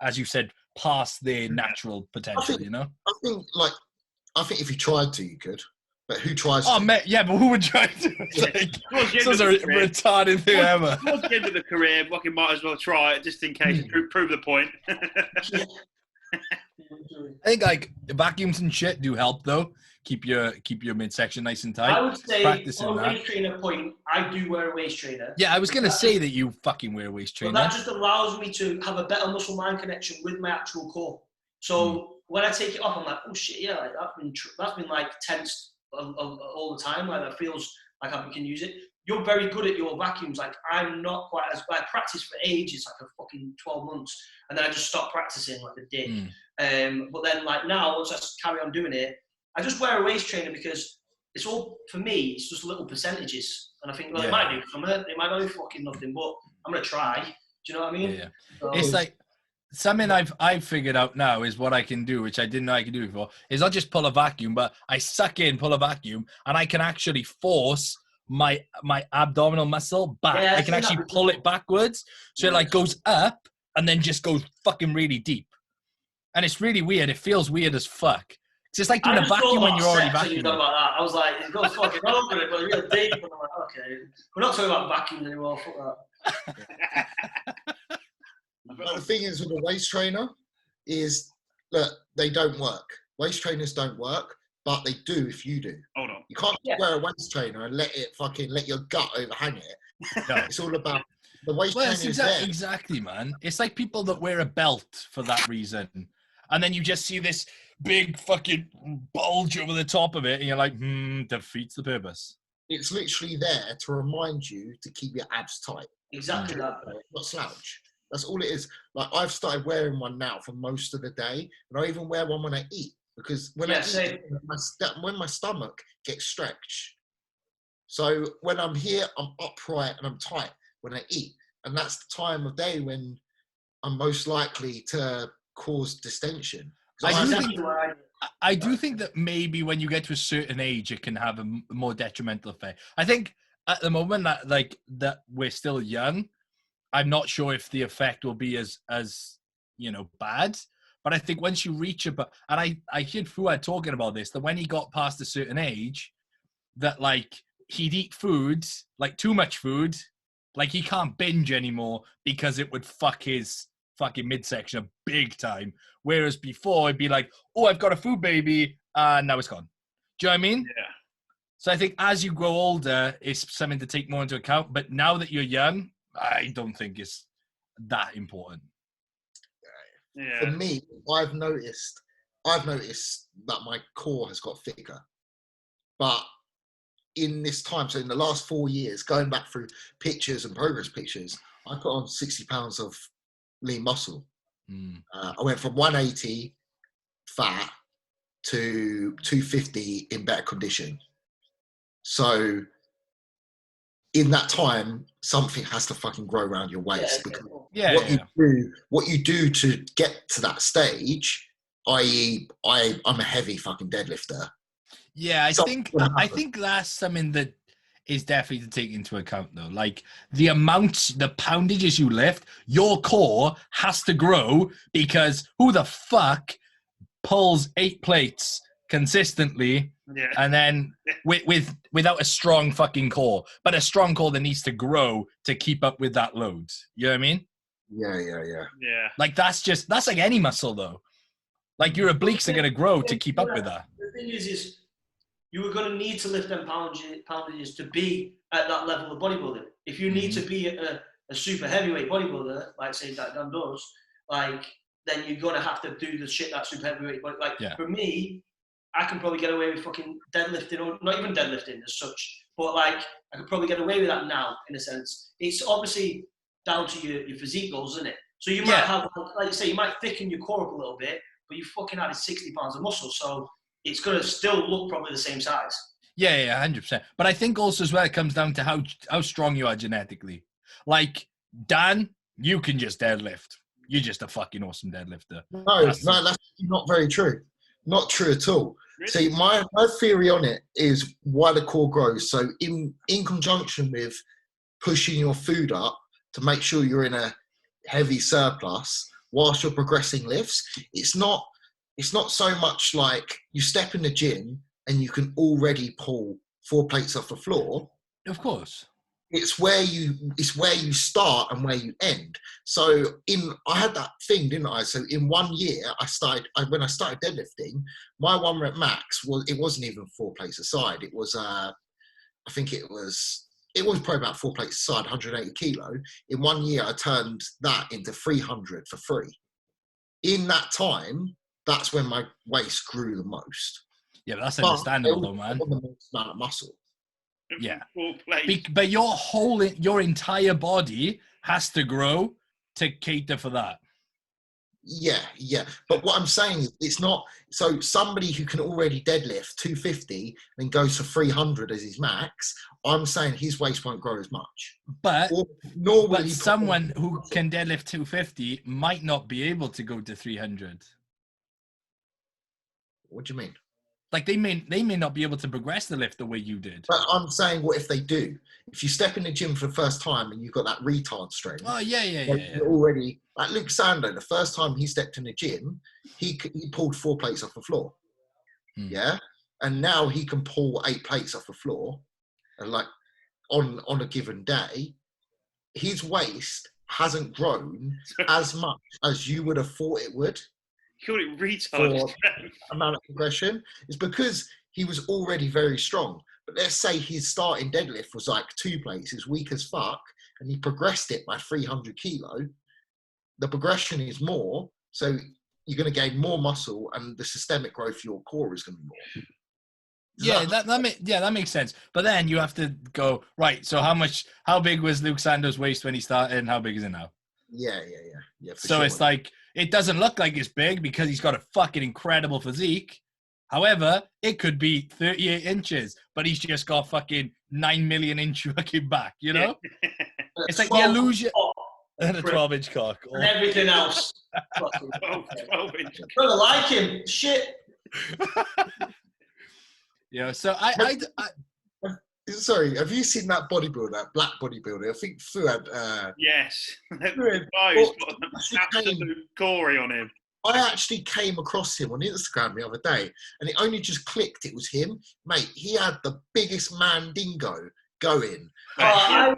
as you said, past their natural potential. I think if you tried to, you could. But who tries to? Oh, mate, yeah, but who would try to? It's like, a retarded thing ever. Towards the end of the career, fucking might as well try it just in case, prove the point. I think like vacuums and shit do help though. Keep your midsection nice and tight. I would say on a waist trainer point, I do wear a waist trainer. Yeah, I was gonna say that you fucking wear a waist trainer. But that just allows me to have a better muscle-mind connection with my actual core. So when I take it off, I'm like, oh shit, yeah, like, that's been like tense all the time. Like that feels like I can use it. You're very good at your vacuums. Like I'm not quite as. I practiced for ages, like a fucking 12 months, and then I just stopped practicing like a dick. But then like now, once I carry on doing it, I just wear a waist trainer because it's all for me. It's just little percentages, and I think it might do something. It might not do fucking nothing, but I'm gonna try. Do you know what I mean? Yeah. So, it's like something I've figured out now is what I can do, which I didn't know I could do before. Is not just pull a vacuum, but I suck in, pull a vacuum, and I can actually force my abdominal muscle back. Yeah, I can actually pull it backwards, so it like goes up and then just goes fucking really deep. And it's really weird. It feels weird as fuck. It's just like doing a vacuum when you're already vacuuming. About that. I was like, it goes fucking over it, but real deep. And I'm like, okay, we're not talking about vacuums anymore. Fuck that. But the thing is with a waist trainer is that they don't work. Waist trainers don't work, but they do if you do. Hold on. You can't wear a waist trainer and let your gut overhang it. No. It's all about the waist trainer is there. Exactly, man. It's like people that wear a belt for that reason. And then you just see this big fucking bulge over the top of it, and you're like, defeats the purpose. It's literally there to remind you to keep your abs tight. Exactly that. Not slouch. That's all it is. Like I've started wearing one now for most of the day, and I even wear one when I eat because when I eat, when my stomach gets stretched. So when I'm here, I'm upright and I'm tight. when I eat. And that's the time of day when I'm most likely to cause distension. I do think that maybe when you get to a certain age, it can have a more detrimental effect. I think at the moment that we're still young, I'm not sure if the effect will be as bad. But I think once you reach and I heard Fuad talking about this, that when he got past a certain age, that like he'd eat food, like too much food, like he can't binge anymore because it would fuck his fucking midsection up big time. Whereas before it'd be like, oh, I've got a food baby, and now it's gone. Do you know what I mean? Yeah. So I think as you grow older, it's something to take more into account. But now that you're young, I don't think it's that important. Yeah. For me, I've noticed that my core has got thicker. But in this time, so in the last 4 years, going back through pictures and progress pictures, I put on 60 pounds of lean muscle. I went from 180 fat to 250 in better condition. So in that time, something has to fucking grow around your waist. Because what you do to get to that stage, i.e., I'm a heavy fucking deadlifter. Yeah, I think that's something that is definitely to take into account, though. Like the poundages you lift, your core has to grow, because who the fuck pulls 8 plates consistently and then without a strong fucking core, but a strong core that needs to grow to keep up with that load. You know what I mean? Yeah. Like that's like any muscle, though. Like your obliques are going to grow to keep up with that. The thing is you were going to need to lift them poundages to be at that level of bodybuilding. If you need to be a super heavyweight bodybuilder, like say that Dan does, like then you're going to have to do the shit that super heavyweight. For me, I can probably get away with fucking deadlifting, or not even deadlifting as such, but like I could probably get away with that now, in a sense. It's obviously down to your physique goals, isn't it? So you might have, like you say, you might thicken your core up a little bit, but you fucking added 60 pounds of muscle, so it's going to still look probably the same size. Yeah, 100%. But I think also as well, it comes down to how strong you are genetically. Like, Dan, you can just deadlift. You're just a fucking awesome deadlifter. No, that's not very true. Not true at all. Really? See, my theory on it is why the core grows. So in conjunction with pushing your food up to make sure you're in a heavy surplus whilst you're progressing lifts, it's not so much like you step in the gym and you can already pull 4 plates off the floor. Of course. It's where you start and where you end. So I had that thing, didn't I? So in 1 year, when I started deadlifting, my 1 rep max wasn't even 4 plates aside. It was I think it was probably about 4 plates aside, 180 kilo. In 1 year, I turned that into 300 for free. In that time, that's when my waist grew the most. Yeah, but that's understandable, though, man. The most amount of muscle. Yeah, but your entire body has to grow to cater for that. Yeah. But what I'm saying is, it's not so somebody who can already deadlift 250 and goes for 300 as his max. I'm saying his waist won't grow as much. But someone who can deadlift 250 might not be able to go to 300. What do you mean? Like they may not be able to progress the lift the way you did. But I'm saying, what if they do? If you step in the gym for the first time and you've got that retard strength. Oh yeah. You're already like Luke Sando. The first time he stepped in the gym, he pulled 4 plates off the floor. Yeah, and now he can pull 8 plates off the floor, and like on a given day, his waist hasn't grown as much as you would have thought it would. You call it retard amount of progression. It's because he was already very strong. But let's say his starting deadlift was like 2 plates, he's weak as fuck, and he progressed it by 300 kilo. The progression is more, so you're going to gain more muscle, and the systemic growth of your core is going to be more. That makes sense. But then you have to go, right, so how big was Luke Sando's waist when he started, and how big is it now? Yeah. So sure. It's like, it doesn't look like it's big because he's got a fucking incredible physique. However, it could be 38 inches, but he's just got fucking 9 million inch fucking back, you know? It's like the illusion. And a 12-inch cock. And everything else. 12-inch. Brother, like him. Shit. Yeah, so Sorry, have you seen that bodybuilder, that black bodybuilder? I think Fuad. Yes. Fuad, Guy's got an absolute Corey on him. I actually came across him on Instagram the other day, and it only just clicked. It was him, mate. He had the biggest mandingo going. I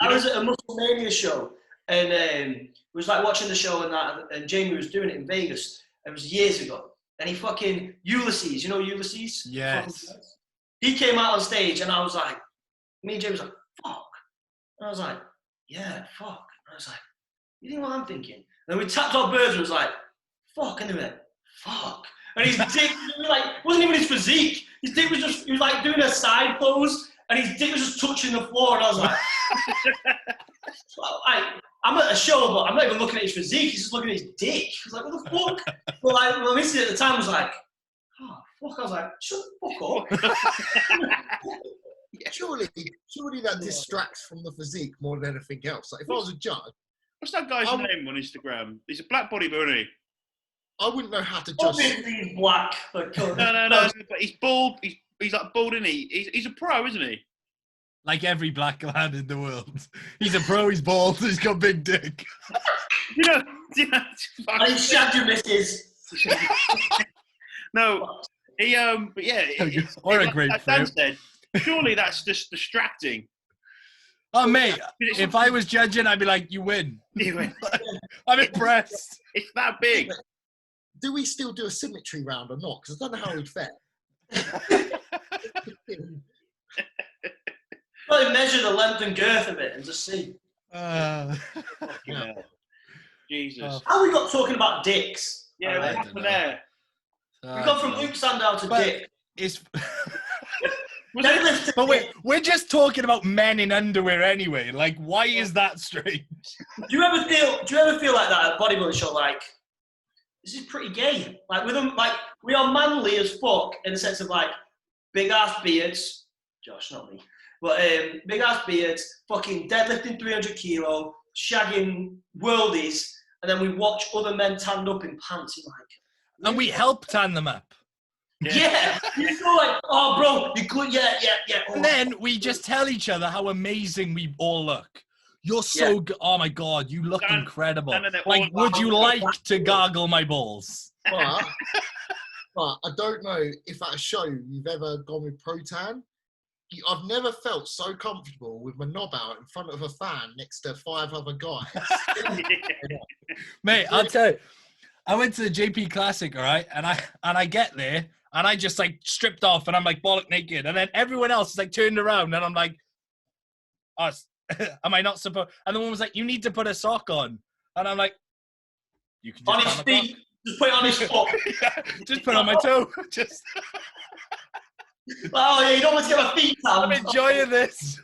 was at a Muscle Mania show, and we was like watching the show, and Jamie was doing it in Vegas. It was years ago, and he fucking Ulysses. You know Ulysses? yes. He came out on stage, and I was like, me and James was like, fuck. And I was like, yeah, fuck. And I was like, you know what I'm thinking? And we tapped our birds and was like, fuck. And they went, fuck. And his dick, wasn't even his physique. His dick was just, he was like doing a side pose, and his dick was just touching the floor. And I was like, I'm at a show, but I'm not even looking at his physique. He's just looking at his dick. I was like, what the fuck? Well, my missus at the time was like, oh, fuck. I was like, shut the fuck up. Surely that distracts from the physique more than anything else. Like, if I was a judge, what's that guy's name on Instagram? He's a black bodybuilder. I wouldn't know how to judge. Obviously he's black. No. But he's bald. He's like bald, isn't he? He's a pro, isn't he? Like every black lad in the world. He's a pro, he's bald, he's got big dick. you know and he shagged your missus. No, but yeah. Or a like grapefruit. Dan said, surely that's just distracting. Oh, mate, if I was judging, I'd be like, you win. You win. I'm impressed. It's that big. Do we still do a symmetry round or not? Because I don't know how we'd fare. Well, measure the length and girth of it and just see. Jesus. How we got talking about dicks? Yeah, what happened there? We got from Luke Sandow to dick. But we're just talking about men in underwear anyway. Like, why is that strange? Do you ever feel like that at a bodybuilding show? Like, this is pretty gay. Like with them, like we are manly as fuck in the sense of like big ass beards. Josh, not me. But big ass beards, fucking deadlifting 300 kilo, shagging worldies, and then we watch other men tanned up in pants. Like, and we help tan them up. Yeah. You feel like, oh, bro, you good? Yeah. Oh. And then we just tell each other how amazing we all look. You're so good. Oh my God, you look incredible. Like, would you like to gargle my balls? But I don't know if at a show you've ever gone with Protan. I've never felt so comfortable with my knob out in front of a fan next to 5 other guys. Mate, I'll tell you, I went to the JP Classic, all right? And I get there, and I just, like, stripped off, and I'm, like, bollock naked. And then everyone else is, like, turned around, and I'm like, oh, am I not supposed? And the one was like, you need to put a sock on. And I'm like, you can just on his feet. Just put it on his foot. Yeah, just put it on my toe. Just. Oh yeah, you don't want to get my feet tan. I'm enjoying this.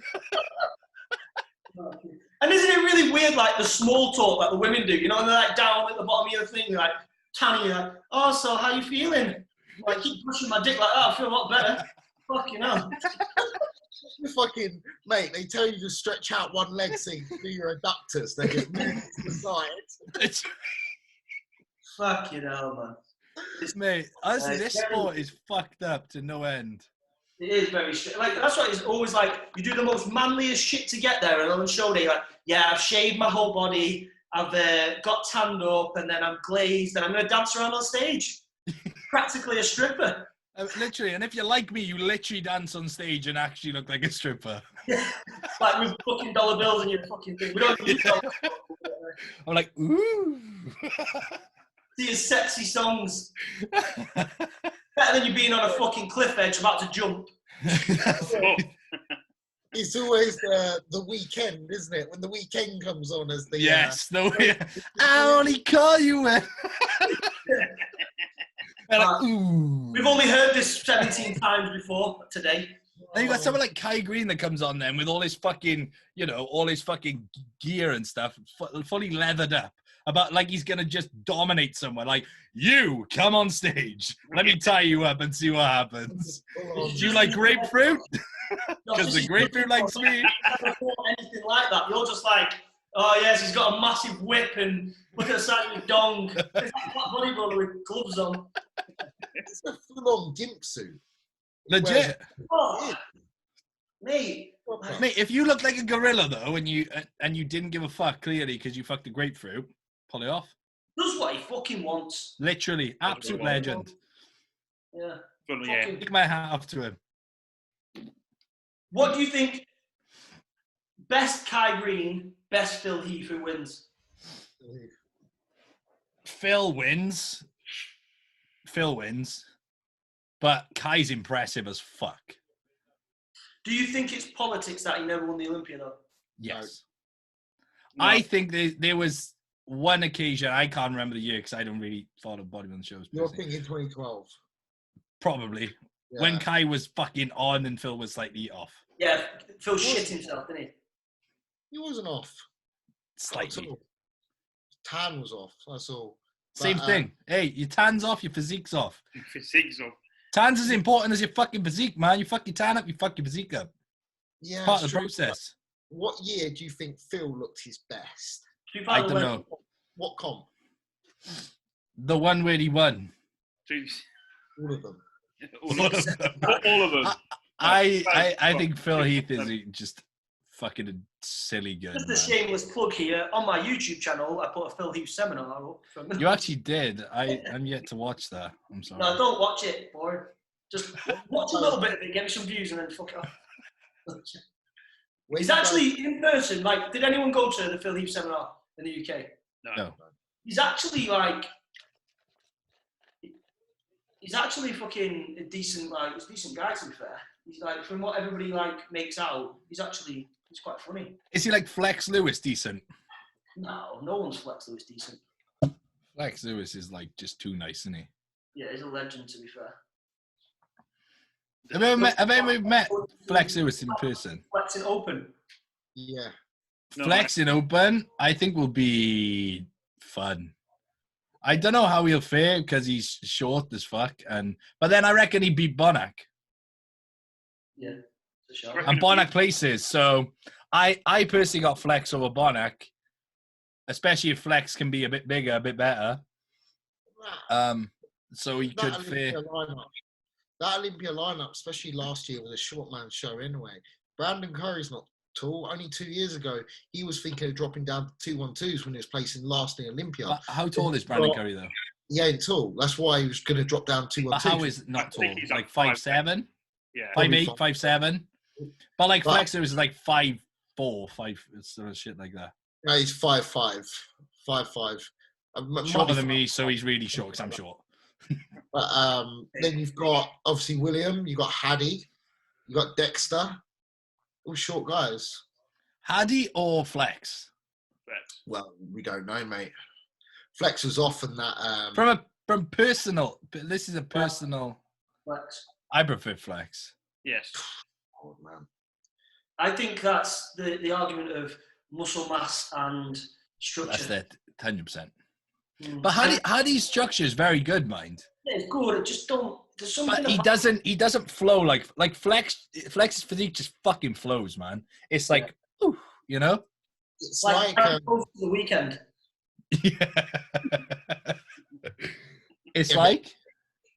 And isn't it really weird, like the small talk that the women do? You know, and they're like down at the bottom of your thing, like tanning you, like, oh, so how you feeling? Like, keep pushing my dick like that. I feel a lot better. Fucking hell. Fucking mate, they tell you to stretch out one leg so you can do your adductors. They just move to the side. Fucking hell, man. Mate, honestly, this sport is fucked up to no end. It is very shit. Like, that's why it's always like, you do the most manliest shit to get there, and on the show day, like, yeah, I've shaved my whole body, I've got tanned up, and then I'm glazed, and I'm going to dance around on stage. Practically a stripper. Literally, and if you're like me, you literally dance on stage and actually look like a stripper. Like with fucking dollar bills in your fucking thing. We don't use dollar bills. I'm like, ooh. These sexy songs. Better than you being on a fucking cliff edge about to jump. It's always the weekend, isn't it? When the weekend comes on as the... Yes, I only call you when... Like, we've only heard this 17 times before today. Then you got someone like Kai Green that comes on then with all his fucking, all his fucking gear and stuff, fully leathered up, about like he's gonna just dominate someone. Like, you come on stage, let me tie you up and see what happens. Do you like grapefruit? Because the grapefruit likes me. Never thought anything like that. You're just like, oh yes, he's got a massive whip and look at the size of his dong. It's like a bodybuilder with gloves on. It's a full-on gimp suit. Legit. Oh, mate. Mate, if you look like a gorilla though, and you didn't give a fuck clearly because you fucked a grapefruit, pull it off. Does what he fucking wants. Literally, absolute legend. Yeah. Take my hat off to him. What do you think? Best Kai Green, best Phil Heath, who wins? Phil wins. But Kai's impressive as fuck. Do you think it's politics that he never won the Olympia though? Yes. No. I think there was one occasion, I can't remember the year because I don't really follow bodybuilding shows. You're thinking 2012. Probably. Yeah. When Kai was fucking on and Phil was slightly off. Yeah, Phil shit himself, didn't he? He wasn't off. Slightly. Tan was off, that's all. Same thing. Hey, your tan's off, your physique's off. Physique's off. Tan's as important as your fucking physique, man. You fuck your tan up, you fuck your physique up. Yeah, Part of the true. process. What year do you think Phil looked his best? I don't know. What comp? The one where he won. All of them. All of them. I think Phil Heath is just fucking a silly good. Just a shameless plug here. On my YouTube channel, I put a Phil Heath seminar up. You actually did. I'm yet to watch that. I'm sorry. No, don't watch it, boy. Just watch a little bit of it, get me some views, and then fuck off. He's actually in person. Like, did anyone go to the Phil Heath seminar in the UK? No. He's actually like, he's actually fucking a decent, like, he's a decent guy to be fair. He's like, from what everybody like makes out, he's quite funny. Is he like Flex Lewis decent? No one's Flex Lewis decent. Flex Lewis is like just too nice, isn't he? Yeah, he's a legend to be fair. Have you ever met Flex Lewis in person? Flexing open. Yeah. Flexing open, I think will be fun. I don't know how he'll fare because he's short as fuck, but then I reckon he beat Bonac. Yeah, for sure. And Bonac places, so I personally got Flex over Bonac, especially if Flex can be a bit bigger, a bit better. So he could fare. That Olympia lineup, especially last year, was a short man show anyway. Brandon Curry's not tall. Only 2 years ago, he was thinking of dropping down to 212s when he was placing last in Olympia. But how tall is Brandon Curry though? He ain't tall. That's why he was going to drop down 212s. But how is not tall? Like 5'7"? Yeah. 5'8", 5'7". But like Flexer is like 5'4", 5 sort of shit like that. No, he's 5'5". 5'5". Shorter than me, so he's really short because I'm short. But then you've got obviously William, you've got Haddy, you've got Dexter, all short guys. Haddy or Flex? Well, we don't know, mate. Flex was off in that. From personal, but this is a personal. Flex. I prefer Flex. Yes. Oh man. I think that's the argument of muscle mass and structure. That's it, 100%. But Haddy's structure is very good, mind. Yeah, it's good. It just don't. There's something. But he doesn't flow like Flex's physique just fucking flows, man. It's like, ooh, you know. It's like like the weekend. Yeah.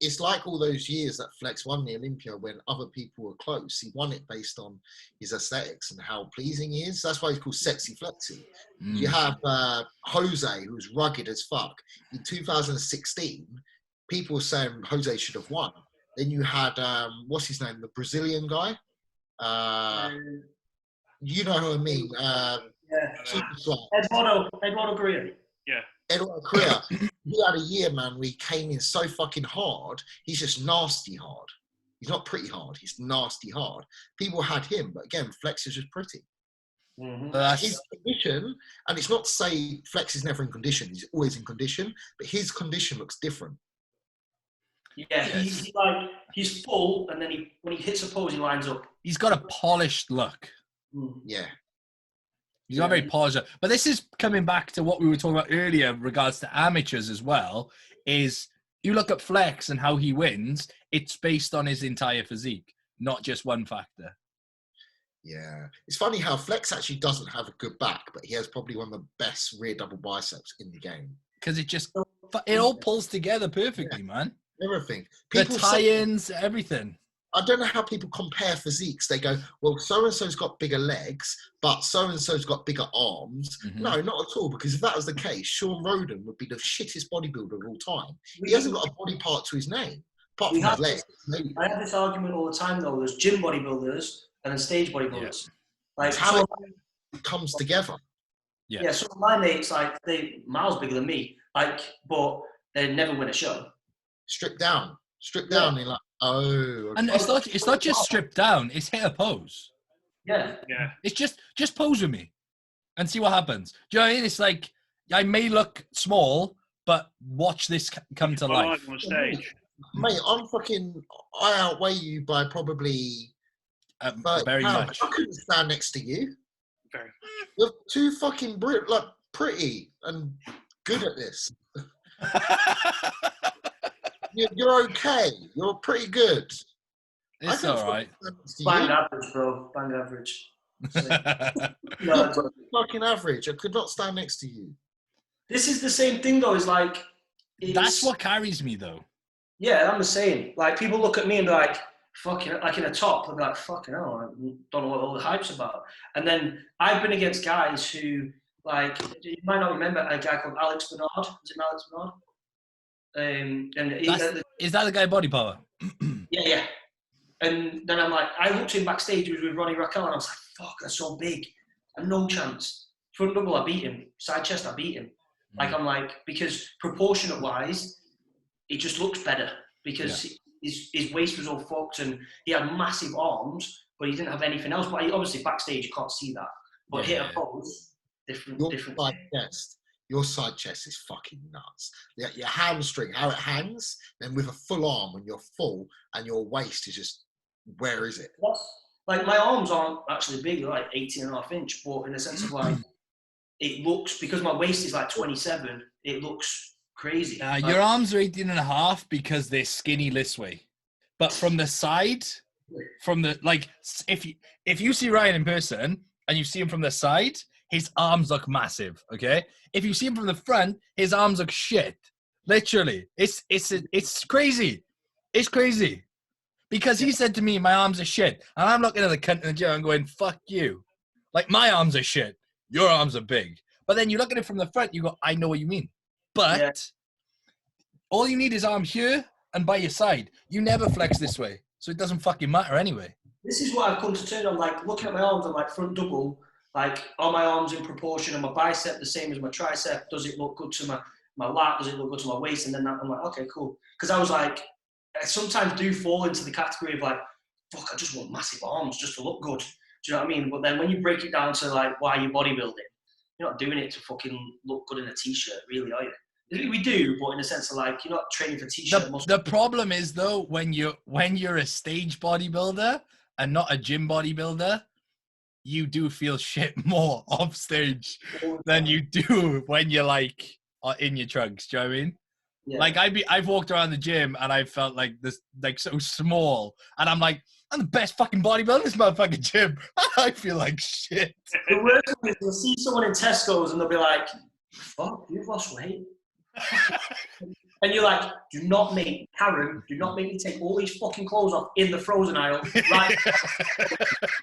It's like all those years that Flex won the Olympia when other people were close. He won it based on his aesthetics and how pleasing he is. That's why he's called Sexy Flexy. You have Jose, who's rugged as fuck. In 2016, people were saying Jose should have won. Then you had, what's his name, the Brazilian guy? You know who I mean. Eduardo Correa. Yeah. Eduardo Correa, he had a year, man, where he came in so fucking hard. He's just nasty hard. He's not pretty hard. He's nasty hard. People had him, but again, Flex is just pretty. His condition, and it's not to say Flex is never in condition. He's always in condition, but his condition looks different. Yeah, he's full, and then when he hits a pose, he lines up. He's got a polished look. Yeah. He's not very polished. But this is coming back to what we were talking about earlier in regards to amateurs as well, is you look at Flex and how he wins, it's based on his entire physique, not just one factor. Yeah. It's funny how Flex actually doesn't have a good back, but he has probably one of the best rear double biceps in the game. Because it all pulls together perfectly, man. Everything. The tie-ins, everything. I don't know how people compare physiques. They go, well, so-and-so's got bigger legs, but so-and-so's got bigger arms. Mm-hmm. No, not at all, because if that was the case, Sean Roden would be the shittest bodybuilder of all time. He hasn't got a body part to his name, apart from his legs. I have this argument all the time, though. There's gym bodybuilders and then stage bodybuilders. Yeah. Like how it comes together. Yeah, some of my mates, like, they miles bigger than me, like, but they never win a show. Stripped down. You're like, oh. Okay. And it's not just stripped down. It's hit a pose. Yeah. It's just pose with me, and see what happens. Do you know what I mean? It's like I may look small, but watch this come to life. On stage. Mate, I outweigh you by probably very much. I couldn't stand next to you. Very. You're too fucking pretty and good at this. You're okay. You're pretty good. It's all right. Bang average, bro. Bang average. You're fucking average. I could not stand next to you. This is the same thing, though. That's what carries me, though. Yeah, I'm the same. Like, people look at me and be like, fucking, like in a top, they'll be like, fucking hell, I don't know what all the hype's about. And then I've been against guys who, like, you might not remember a guy called Alex Bernard. Is it Alex Bernard? Is that the guy Body Power? Yeah. And then I'm like, I looked at him backstage, he was with Ronnie Raquel, and I was like, fuck, that's so big. And no chance. Front double, I beat him. Side chest, I beat him. Like, I'm like, because proportionate-wise, it just looks better. Because his waist was all fucked, and he had massive arms, but he didn't have anything else. But obviously, backstage, you can't see that. But hit a pose, different. Your side chest is fucking nuts. Your hamstring, how it hangs, then with a full arm when you're full, and your waist is just, where is it? Like, my arms aren't actually big, they're like 18.5 inch, but in the sense of like, it looks, because my waist is like 27, it looks crazy. Your arms are 18.5 because they're skinny this way. But from the side, if you see Ryan in person and you see him from the side, his arms look massive, okay? If you see him from the front, his arms look shit. Literally. It's crazy. It's crazy. Because he said to me, my arms are shit. And I'm looking at the cunt in the gym and going, fuck you. Like, my arms are shit. Your arms are big. But then you look at it from the front, you go, I know what you mean. But all you need is arm here and by your side. You never flex this way. So it doesn't fucking matter anyway. This is what I've come to turn on. Like, looking at my arms, I'm like, front double. Like, are my arms in proportion and my bicep the same as my tricep? Does it look good to my lat? Does it look good to my waist? And then I'm like, okay, cool. Because I was like, I sometimes do fall into the category of like, fuck, I just want massive arms just to look good. Do you know what I mean? But then when you break it down to like, why are you bodybuilding? You're not doing it to fucking look good in a t-shirt, really, are you? We do, but in a sense of like, you're not training for t-shirt. The problem is though, when you're a stage bodybuilder and not a gym bodybuilder, you do feel shit more off stage than you do when you're like in your trunks. Do you know what I mean? Yeah. Like I've walked around the gym and I felt like this, like so small, and I'm like, I'm the best fucking bodybuilder in this motherfucking gym. I feel like shit. The worst is you'll see someone in Tesco's and they'll be like, fuck, you've lost weight. And you're like, Karen, do not make me take all these fucking clothes off in the frozen aisle. Right?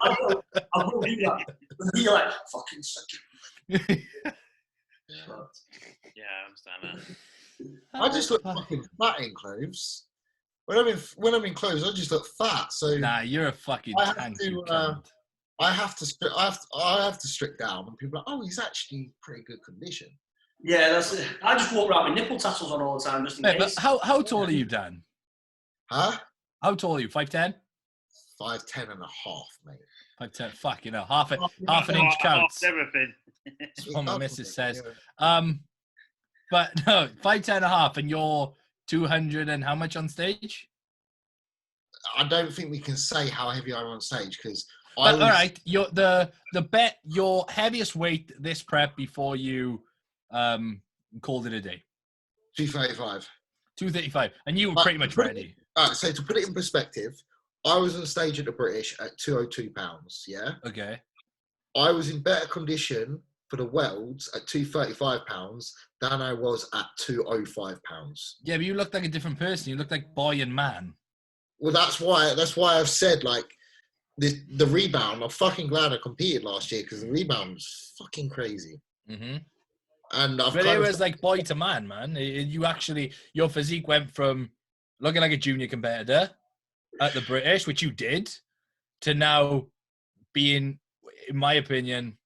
I will do that. And you're like, fucking suck it. Yeah, I understand that. I just look fucking fat in clothes. When I'm in clothes, I just look fat. So nah, you're a fucking I have to strip down, and people are like, oh, he's actually pretty good condition. Yeah, that's it. I just walk around with nipple tassels on all the time, just in case. But how tall are you, Dan? Huh? How tall are you? 5'10"? 5'10" and a half, mate. 5'10", fuck, you know, half an inch counts. Everything. That's what my missus says. Yeah. But no, 5'10" and a half, and you're 200 and how much on stage? I don't think we can say how heavy I am on stage because. All right, your heaviest weight this prep before you called it a day. 235. 235, and you were pretty much ready. So to put it in perspective, I was on stage at the British at 202 pounds. Yeah. Okay. I was in better condition for the Worlds at 235 pounds than I was at 205 pounds. Yeah, but you looked like a different person. You looked like boy and man. Well, that's why I've said like the rebound. I'm fucking glad I competed last year because the rebound was fucking crazy. Mm-hmm. And but it was like boy to man, man. You actually, your physique went from looking like a junior competitor at the British, which you did, to now being, in my opinion,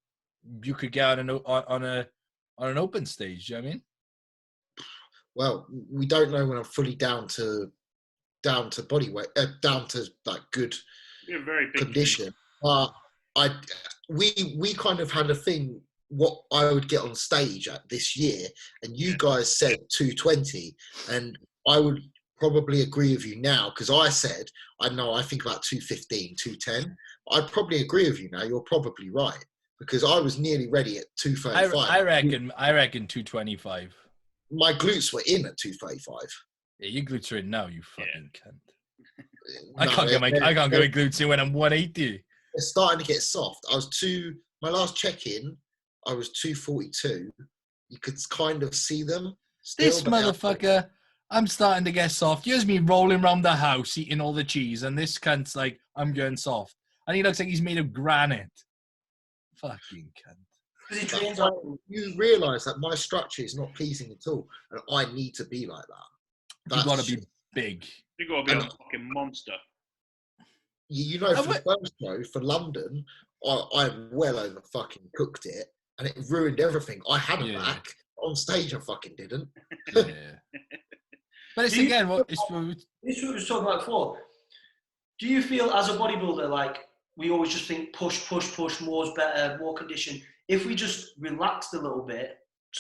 you could get on an open stage. You know what I mean? Well, we don't know when I'm fully down to body weight, down to like good very big condition. But we kind of had a thing what I would get on stage at this year, and you guys said 220, and I would probably agree with you now because I said I think about 215, 210. I'd probably agree with you now. You're probably right because I was nearly ready at 235. I reckon 225. My glutes were in at 235. Yeah, your glutes are in now, you fucking cunt. No, I can't get my glutes in when I'm 180. It's starting to get soft. My last check-in, I was 242. You could kind of see them. This motherfucker, I'm starting to get soft. Here's me rolling around the house eating all the cheese, and this cunt's like, I'm going soft. And he looks like he's made of granite. Fucking cunt. You realise that my structure is not pleasing at all, and I need to be like that. You've got to be big. You've got to be a fucking monster. You know, for the first show for London, I well over fucking cooked it, and it ruined everything. I had a back on stage. I fucking didn't. Yeah. But it's again what this is what we was talking about before. Do you feel as a bodybuilder like we always just think push, more's better, more condition? If we just relaxed a little bit,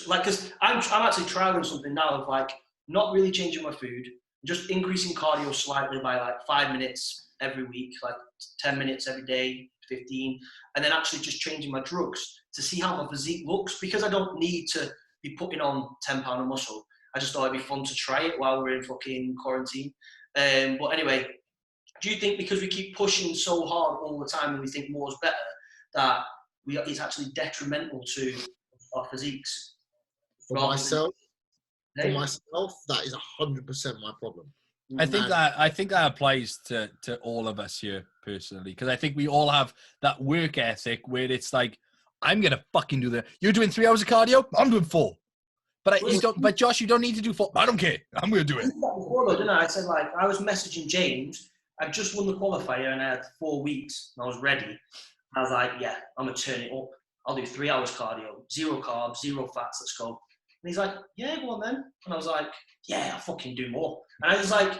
like, because I'm actually trialing something now of like not really changing my food, just increasing cardio slightly by like 5 minutes every week, like 10 minutes every day, 15, and then actually just changing my drugs to see how my physique looks, because I don't need to be putting on 10 pound of muscle. I just thought it'd be fun to try it while we're in fucking quarantine. But anyway, do you think because we keep pushing so hard all the time and we think more's better, that it's actually detrimental to our physiques? For myself, that is 100% my problem. I think that applies to all of us here personally, because I think we all have that work ethic where it's like, I'm gonna fucking do that. You're doing 3 hours of cardio, I'm doing 4. But Josh, you don't need to do 4. I don't care. I'm gonna do it. Before though, didn't I? I said like I was messaging James. I just won the qualifier and I had 4 weeks and I was ready. I was like, yeah, I'm gonna turn it up. I'll do 3 hours cardio, 0 carbs, 0 fats. Let's go. And he's like, yeah, go on then. And I was like, yeah, I'll fucking do more. And I was like,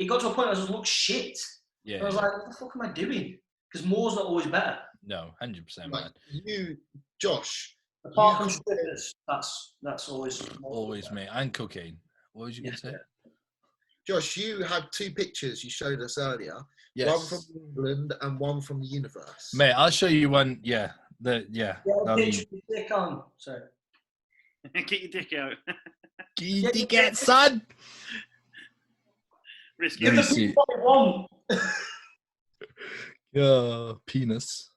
it got to a point where I was like, look, shit. Yeah. And I was like, what the fuck am I doing? Because more's not always better. No, 100%, man. You, Josh. Apart from strippers, that's always me. And cocaine. What was you going to say? Josh, you had 2 pictures you showed us earlier. Yes. One from England and one from the universe. Mate, I'll show you one. Yeah. Get your dick on. Sorry. Get your dick out. Get your dick out, son. Risky. Give the people what they want. Penis.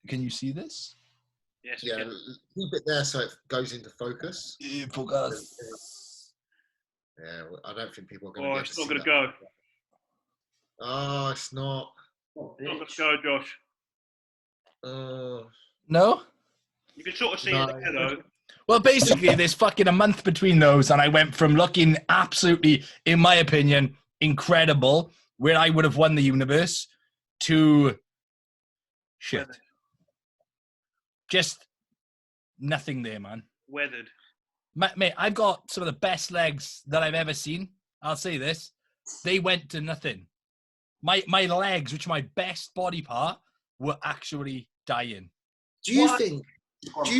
Can you see this? Yes. Yeah, keep it there so it goes into focus. Focus. Yeah, I don't think people are going to. Oh, it's not going to go. Oh, it's not. It's not going to go, Josh. No? You can sort of see it there, though. Well, basically, there's fucking a month between those, and I went from looking absolutely, in my opinion, incredible, where I would have won the universe, to shit. Weathered. Just nothing there, man. Weathered. Mate, I've got some of the best legs that I've ever seen. I'll say this. They went to nothing. My legs, which are my best body part, were actually dying. Do you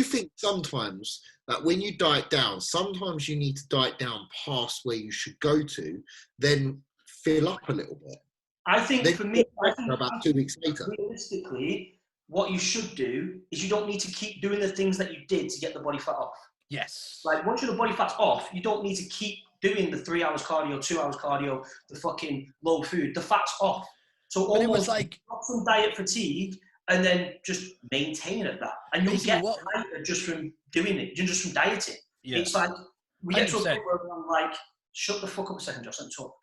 think sometimes that when you diet down, sometimes you need to diet down past where you should go to, then fill up a little bit? I think for me, about 2 weeks later. Realistically, what you should do is you don't need to keep doing the things that you did to get the body fat off. Yes. Like once your body fat's off, you don't need to keep doing the 3 hours cardio, 2 hours cardio, the fucking low food. The fat's off. So But almost it was like some diet fatigue and then just maintain at that. And you'll get what, just from doing it, just from dieting. yeah. It's like, we get to a 100%. point where I'm like, shut the fuck up a second, Josh, let me talk.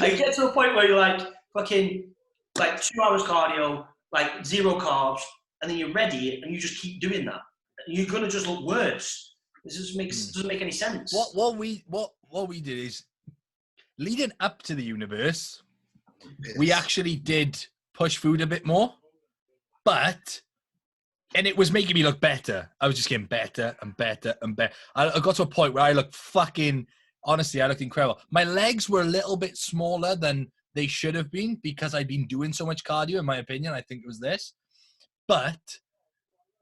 I get to a point where you're like, fucking, like 2 hours cardio, like 0 carbs, and then you're ready and you just keep doing that. You're going to just look worse. This just doesn't make any sense. What we did is, leading up to the universe, we actually did push food a bit more, and it was making me look better. I was just getting better and better and better. I got to a point where I looked honestly, I looked incredible. My legs were a little bit smaller than they should have been because I'd been doing so much cardio, in my opinion. I think it was this. But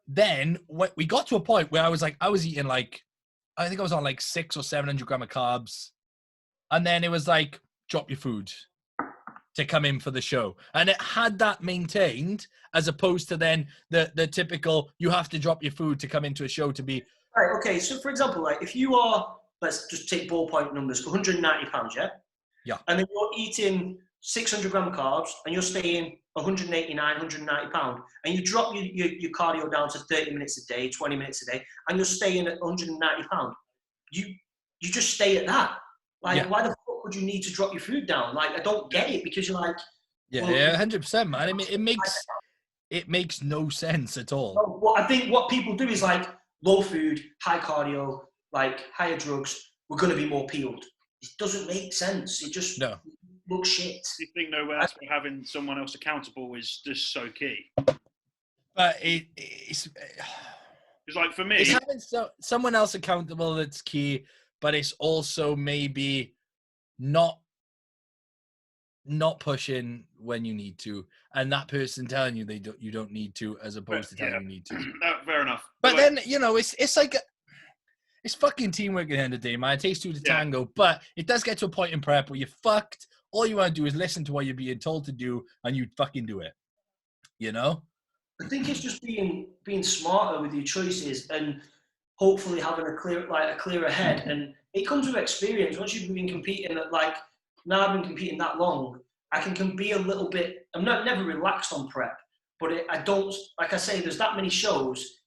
then we got to a point where I was eating like, I think I was on like 600 or 700 grams of carbs. And then it was like, drop your food to come in for the show. And it had that maintained, as opposed to then the typical, you have to drop your food to come into a show to be. Right, okay. So for example, like if you are, let's just take ballpoint numbers, 190 pounds, yeah? Yeah. And then you're eating 600 gram carbs and you're staying 189, 190 pounds, and you drop your cardio down to 30 minutes a day, 20 minutes a day, and you're staying at 190 pounds. You just stay at that. Like, why the fuck would you need to drop your food down? Like, I don't get it, because you're like... Yeah, 100%, man. I mean, it makes no sense at all. No, well, I think what people do is like, low food, high cardio, like higher drugs, we're going to be more peeled. It doesn't make sense. It just looks shit. You think that's where having someone else accountable is just so key. But it's like, for me, it's having someone else accountable that's key, but it's also maybe not pushing when you need to, and that person telling you you don't need to, as opposed to telling you need to. Fair enough. But then, it's like it's fucking teamwork at the end of the day, man. It takes two to tango, but it does get to a point in prep where you're fucked. All you want to do is listen to what you're being told to do, and you fucking do it. I think it's just being smarter with your choices, and hopefully having a clearer head. And it comes with experience. Once you've been competing now I've been competing that long, I can be a little bit, I'm never relaxed on prep, but I don't, like I say, there's that many shows.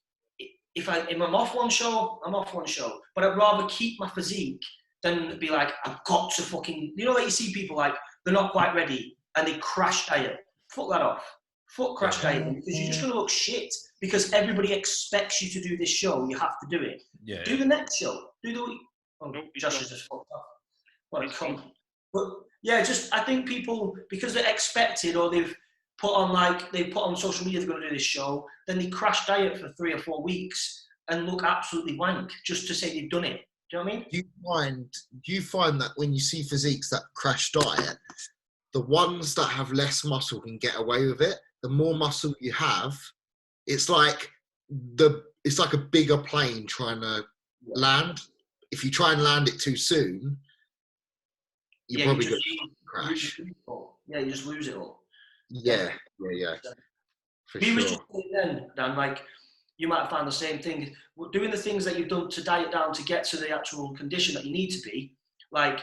If I'm off one show, I'm off one show. But I'd rather keep my physique than be like, I've got to fucking, like you see people like, they're not quite ready and they crash diet. Fuck that off. Fuck crash dieting, because you're just going to look shit, because everybody expects you to do this show. You have to do it. Yeah. Do the next show. Josh is just fucked up. What a cunt. But yeah, I think people, because they're expected, or they've put on social media they're going to do this show, then they crash diet for 3 or 4 weeks and look absolutely wank just to say they've done it. Do you know what I mean? Do you find that when you see physiques that crash diet, the ones that have less muscle can get away with it? The more muscle you have, it's like a bigger plane trying to land. If you try and land it too soon, you're probably going to crash. You just lose it all. Yeah. For sure. Was just then, Dan, like, you might have found the same thing. Doing the things that you've done to diet down to get to the actual condition that you need to be, like,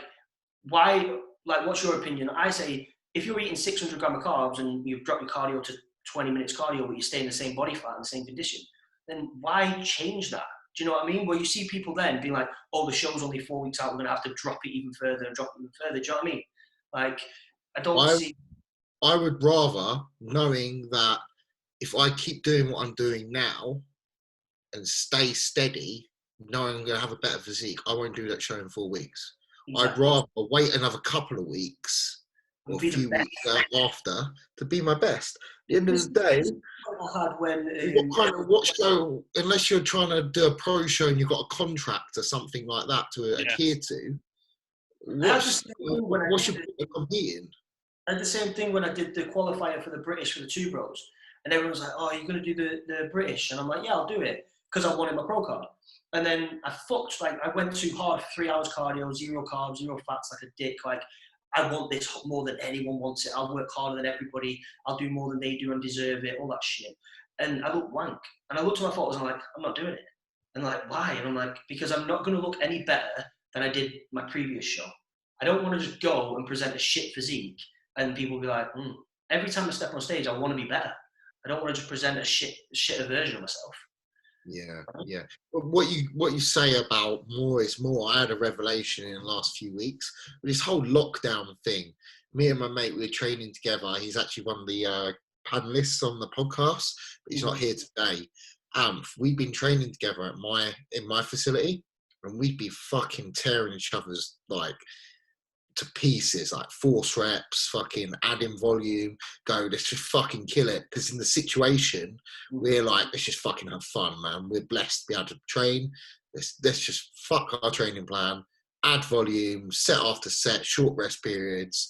why, like, what's your opinion? I say, if you're eating 600 grams of carbs and you've dropped your cardio to 20 minutes cardio, but you stay in the same body fat and the same condition, then why change that? Do you know what I mean? Where you see people then being like, oh, the show's only 4 weeks out, we're going to have to drop it even further and drop it even further. Do you know what I mean? Like, I would rather, knowing that if I keep doing what I'm doing now and stay steady, knowing I'm going to have a better physique, I won't do that show in 4 weeks. Exactly. I'd rather wait another couple of weeks or a few weeks after to be my best. At the end of the day, what show, unless you're trying to do a pro show and you've got a contract or something like that to adhere to, what's your point of competing? I had the same thing when I did the qualifier for the British for the two bros, and everyone was like, oh, you're going to do the British? And I'm like, yeah, I'll do it, because I wanted my pro card. And then I went too hard for 3 hours cardio, 0 carbs, 0 fats, like a dick. Like, I want this more than anyone wants it. I'll work harder than everybody. I'll do more than they do and deserve it, all that shit. And I look wank. And I looked at my photos and I'm like, I'm not doing it. And like, why? And I'm like, because I'm not going to look any better than I did my previous show. I don't want to just go and present a shit physique and people will be like, every time I step on stage, I want to be better. I don't want to just present a shitter version of myself. Yeah. But what you say about more is more. I had a revelation in the last few weeks. This whole lockdown thing. Me and my mate, we were training together. He's actually one of the panelists on the podcast, but he's not here today. We've been training together in my facility, and we'd be fucking tearing each other's like to pieces, like force reps, fucking adding volume, let's just fucking kill it. Because in the situation, we're like, let's just fucking have fun, man. We're blessed to be able to train. Let's just fuck our training plan, add volume, set after set, short rest periods,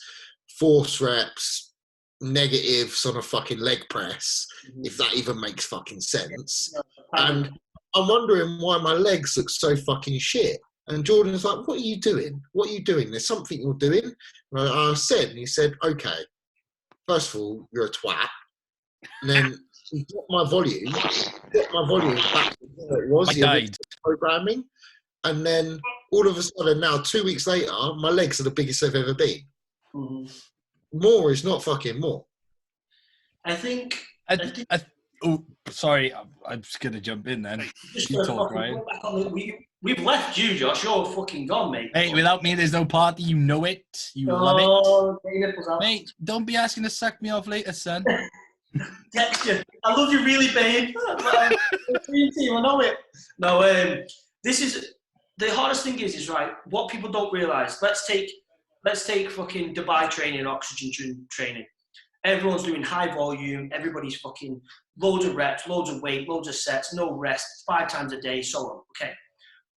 force reps, negatives on a fucking leg press, if that even makes fucking sense. And I'm wondering why my legs look so fucking shit. And Jordan's like, what are you doing? What are you doing? There's something you're doing. And I said, and he said, okay, first of all, you're a twat. And then he got my volume back to where it was, the programming. And then all of a sudden now, 2 weeks later, my legs are the biggest they've ever been. More is not fucking more. I think. Oh, sorry, I'm just going to jump in then. You talk, Ryan. We've left you, Josh. You're fucking gone, mate. Hey, without me, there's no party. You know it. You love it. Mate, don't be asking to suck me off later, son. Text you. I love you really, babe. I know it. No, this is... The hardest thing is right, what people don't realise. Let's take fucking Dubai training, oxygen training. Everyone's doing high volume. Everybody's fucking loads of reps, loads of weight, loads of sets, no rest, 5 times a day, so on. Okay.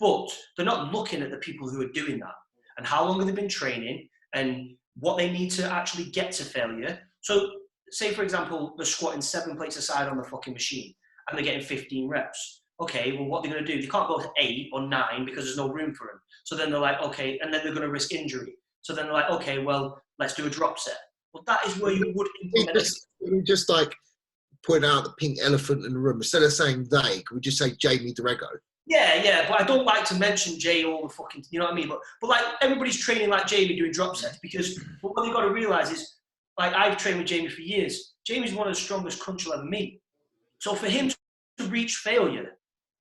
But they're not looking at the people who are doing that and how long have they been training and what they need to actually get to failure. So say, for example, they're squatting 7 plates aside on the fucking machine and they're getting 15 reps. Okay, well, what they're going to do, they can't go to 8 or 9 because there's no room for them. So then they're like, okay, and then they're going to risk injury. So then they're like, okay, well, let's do a drop set. Well, that is where you would implement it. Just like point out the pink elephant in the room. Instead of saying they, could we just say Jamie Dorego? Yeah, but I don't like to mention Jay all the fucking, you know what I mean? But like everybody's training like Jamie doing drop sets because what they've got to realise is, like I've trained with Jamie for years. Jamie's one of the strongest crunch you'll ever meet. So for him to reach failure,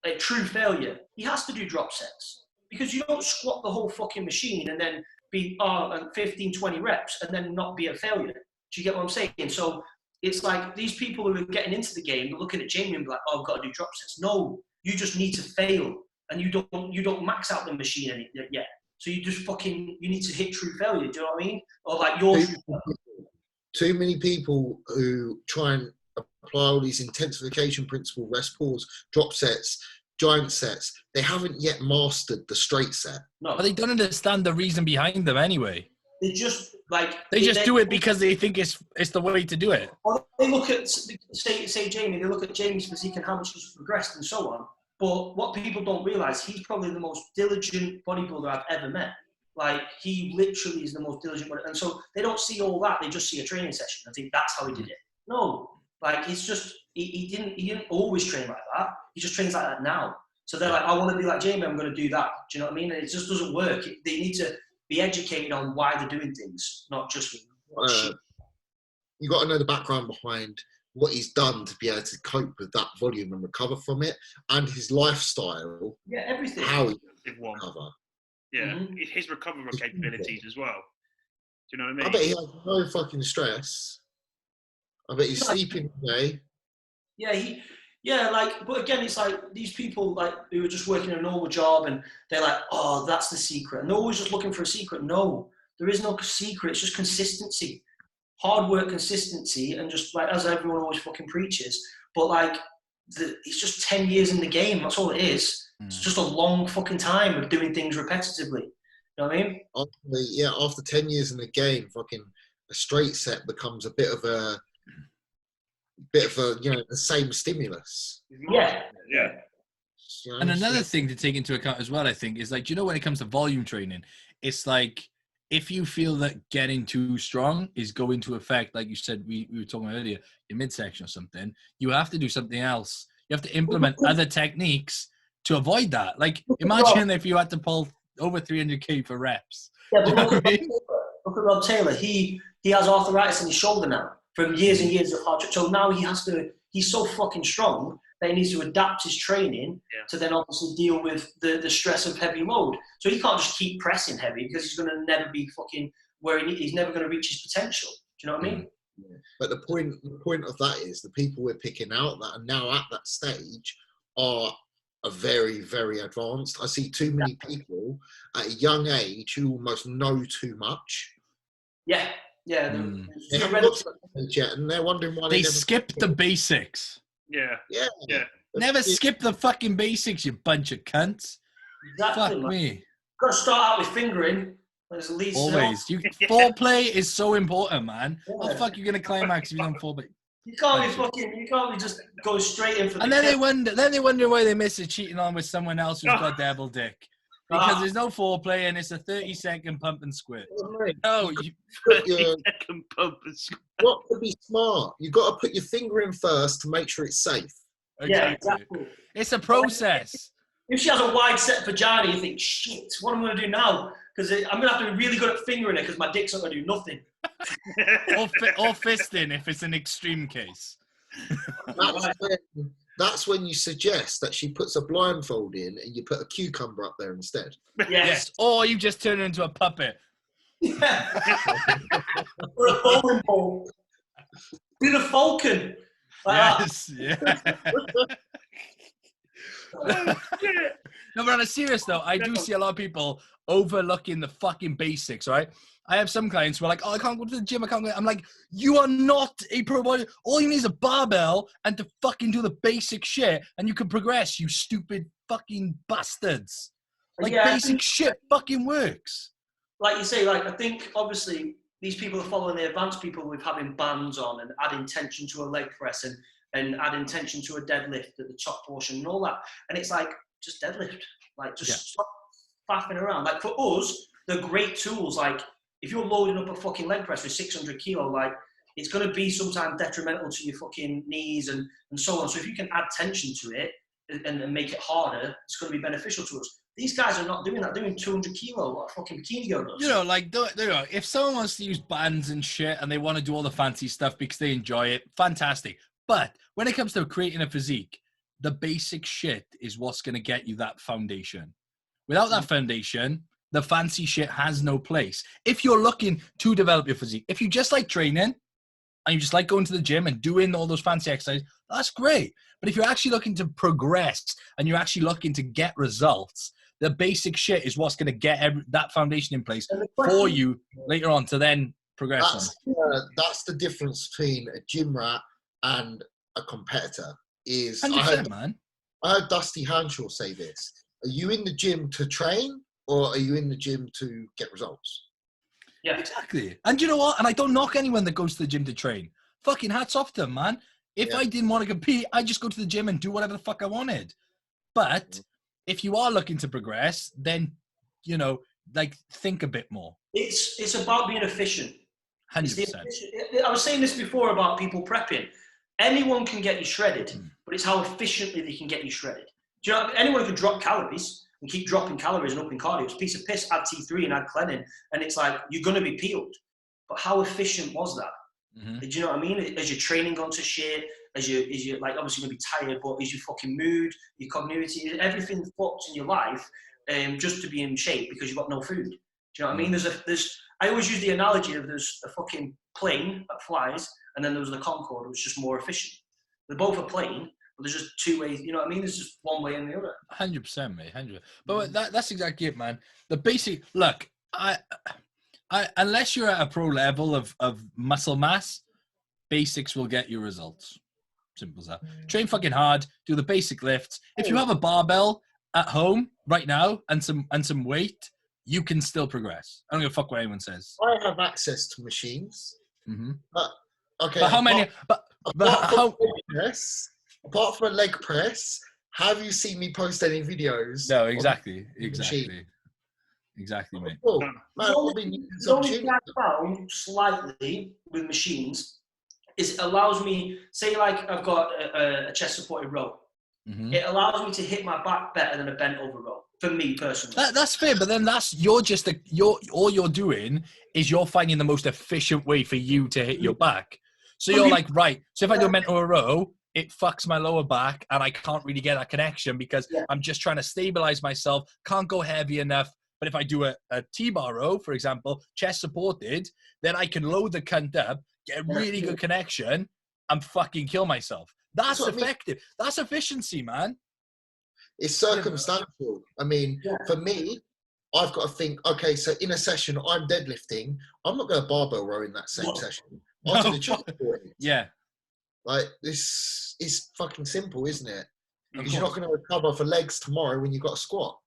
like true failure, he has to do drop sets because you don't squat the whole fucking machine and then be 15, 20 reps and then not be a failure. Do you get what I'm saying? So it's like these people who are getting into the game, they're looking at Jamie and be like, oh, I've got to do drop sets. No, you just need to fail and you don't max out the machine yet. So you just you need to hit true failure. Do you know what I mean? Or like your too many people who try and apply all these intensification principles, rest pause, drop sets, giant sets. They haven't yet mastered the straight set. No, but they don't understand the reason behind them anyway. They just do it because they think it's the way to do it. Or they look at say Jamie. They look at Jamie's physique and how much he's progressed and so on. But what people don't realise, he's probably the most diligent bodybuilder I've ever met. Like he literally is the most diligent one, and so they don't see all that. They just see a training session and think that's how he did it. No, like it's just he didn't always train like that. He just trains like that now. So they're like, I want to be like Jamie. I'm going to do that. Do you know what I mean? And it just doesn't work. They need to be educated on why they're doing things, not just. You got to know the background behind what he's done to be able to cope with that volume and recover from it, and his lifestyle. Yeah, everything. How he recover. Yeah, his recovery capabilities as well. Do you know what I mean? I bet he has no fucking stress. I bet he's sleeping all day. Yeah, but again, it's like these people like who are just working a normal job and they're like, oh, that's the secret. And they're always just looking for a secret. No, there is no secret. It's just consistency, hard work, consistency, and just like as everyone always fucking preaches. But like, it's just 10 years in the game. That's all it is. It's just a long fucking time of doing things repetitively. You know what I mean? After 10 years in the game, fucking a straight set becomes a bit of a the same stimulus. Yeah. You know, and another thing to take into account as well, I think, is like, when it comes to volume training, it's like if you feel that getting too strong is going to affect, like you said, we were talking earlier, your midsection or something, you have to do something else. You have to implement other techniques to avoid that. Like, imagine if you had to pull over 300k for reps. Yeah, but Look at Rob Taylor. He has arthritis in his shoulder now from years and years of hard training. So now he's so fucking strong that he needs to adapt his training to then obviously deal with the stress of heavy load. So he can't just keep pressing heavy because he's going to never be fucking where he's never going to reach his potential. Do you know what I mean? Yeah. But the point of that is the people we're picking out that are now at that stage are very, very advanced. I see too many people at a young age who almost know too much. Yeah. They haven't got to that stage yet, and they're wondering why they skip the basics. Yeah. Never skip the fucking basics, you bunch of cunts. Exactly, Fuck me. Got to start out with fingering. As least always. Foreplay is so important, man. How the fuck are you gonna climax if you don't foreplay? You can't be just go straight in for the and then they wonder why they miss it cheating on with someone else who's got double dick. Because there's no foreplay and it's a 30-second pump and squid. No, you put your pump and squid. Got to be smart. You got to put your finger in first to make sure it's safe. Yeah, exactly. It's a process. If she has a wide set vagina, you think, shit, what am I going to do now? Because I'm going to have to be really good at fingering it because my dick's not going to do nothing. or fisting if it's an extreme case. That's when you suggest that she puts a blindfold in and you put a cucumber up there instead. Yes. Or you just turn her into a puppet. Yeah. Or a bowling ball. Do the falcon. Yes. Yeah. No, but on a serious though, I do see a lot of people overlooking the fucking basics, right? I have some clients who are like, oh, I can't go to the gym, I can't go. I'm like, you are not a pro body. All you need is a barbell and to fucking do the basic shit and you can progress, you stupid fucking bastards. Like, basic shit fucking works. Like you say, like, I think, obviously, these people are following the advanced people with having bands on and adding tension to a leg press and adding tension to a deadlift at the top portion and all that. And it's like, just deadlift. Like, just stop faffing around. Like, for us, they're great tools. Like, if you're loading up a fucking leg press with 600 kilo, like, it's going to be sometimes detrimental to your fucking knees and so on. So if you can add tension to it and make it harder, it's going to be beneficial to us. These guys are not doing that. They're doing 200 kilo, what a fucking bikini girl does. You know, like, if someone wants to use bands and shit and they want to do all the fancy stuff because they enjoy it, fantastic. But when it comes to creating a physique, the basic shit is what's going to get you that foundation. Without that foundation, the fancy shit has no place. If you're looking to develop your physique, if you just like training and you just like going to the gym and doing all those fancy exercises, that's great. But if you're actually looking to progress and you're actually looking to get results, the basic shit is what's going to get that foundation in place for you later on to then progress. That's the difference between a gym rat and a competitor. Is 100%, man. I heard Dusty Hanshaw say this. Are you in the gym to train or are you in the gym to get results? Yeah, exactly. And you know what? And I don't knock anyone that goes to the gym to train. Fucking hats off to them, man. If I didn't want to compete, I'd just go to the gym and do whatever the fuck I wanted. But if you are looking to progress, then, you know, like, think a bit more. It's about being efficient. 100%. I was saying this before about people prepping. Anyone can get you shredded, but it's how efficiently they can get you shredded. Do you know, anyone can drop calories and keep dropping calories and upping cardio. It's a piece of piss, add T3 and add Clenin, and it's like, you're going to be peeled. But how efficient was that? Do you know what I mean? As your training gone to shit, as you like, obviously going to be tired, but is your fucking mood, your cognitivity, everything fucked in your life just to be in shape because you've got no food. Do you know what I mean? I always use the analogy of there's a fucking plane that flies, and then there was the Concorde, which was just more efficient. They're both a plane, but there's just two ways. You know what I mean? There's just one way and the other. 100%, mate. 100%. But that's exactly it, man. The basic look. I unless you're at a pro level of muscle mass, basics will get you results. Simple as that. Train fucking hard. Do the basic lifts. If you have a barbell at home right now and some weight, you can still progress. I don't give a fuck what anyone says. I have access to machines. But okay. But how many? But how? Apart from a leg press, have you seen me post any videos? No, exactly, mate. Cool. Man, the only thing I found slightly with machines is it allows me, say like I've got a chest supported row, it allows me to hit my back better than a bent over row. For me personally, that's fair. But then all you're doing is you're finding the most efficient way for you to hit your back. So you're like, right. So if I do a bent over row, it fucks my lower back, and I can't really get that connection because I'm just trying to stabilize myself. Can't go heavy enough. But if I do a T-bar row, for example, chest supported, then I can load the cunt up, get a really good connection, and fucking kill myself. That's effective. That's efficiency, man. It's circumstantial. I mean, for me, I've got to think, okay, so in a session, I'm deadlifting. I'm not going to barbell row in that same session. I'll do the chest support. Yeah. Like, this is fucking simple, isn't it? Because you're not going to recover for legs tomorrow when you've got a squat.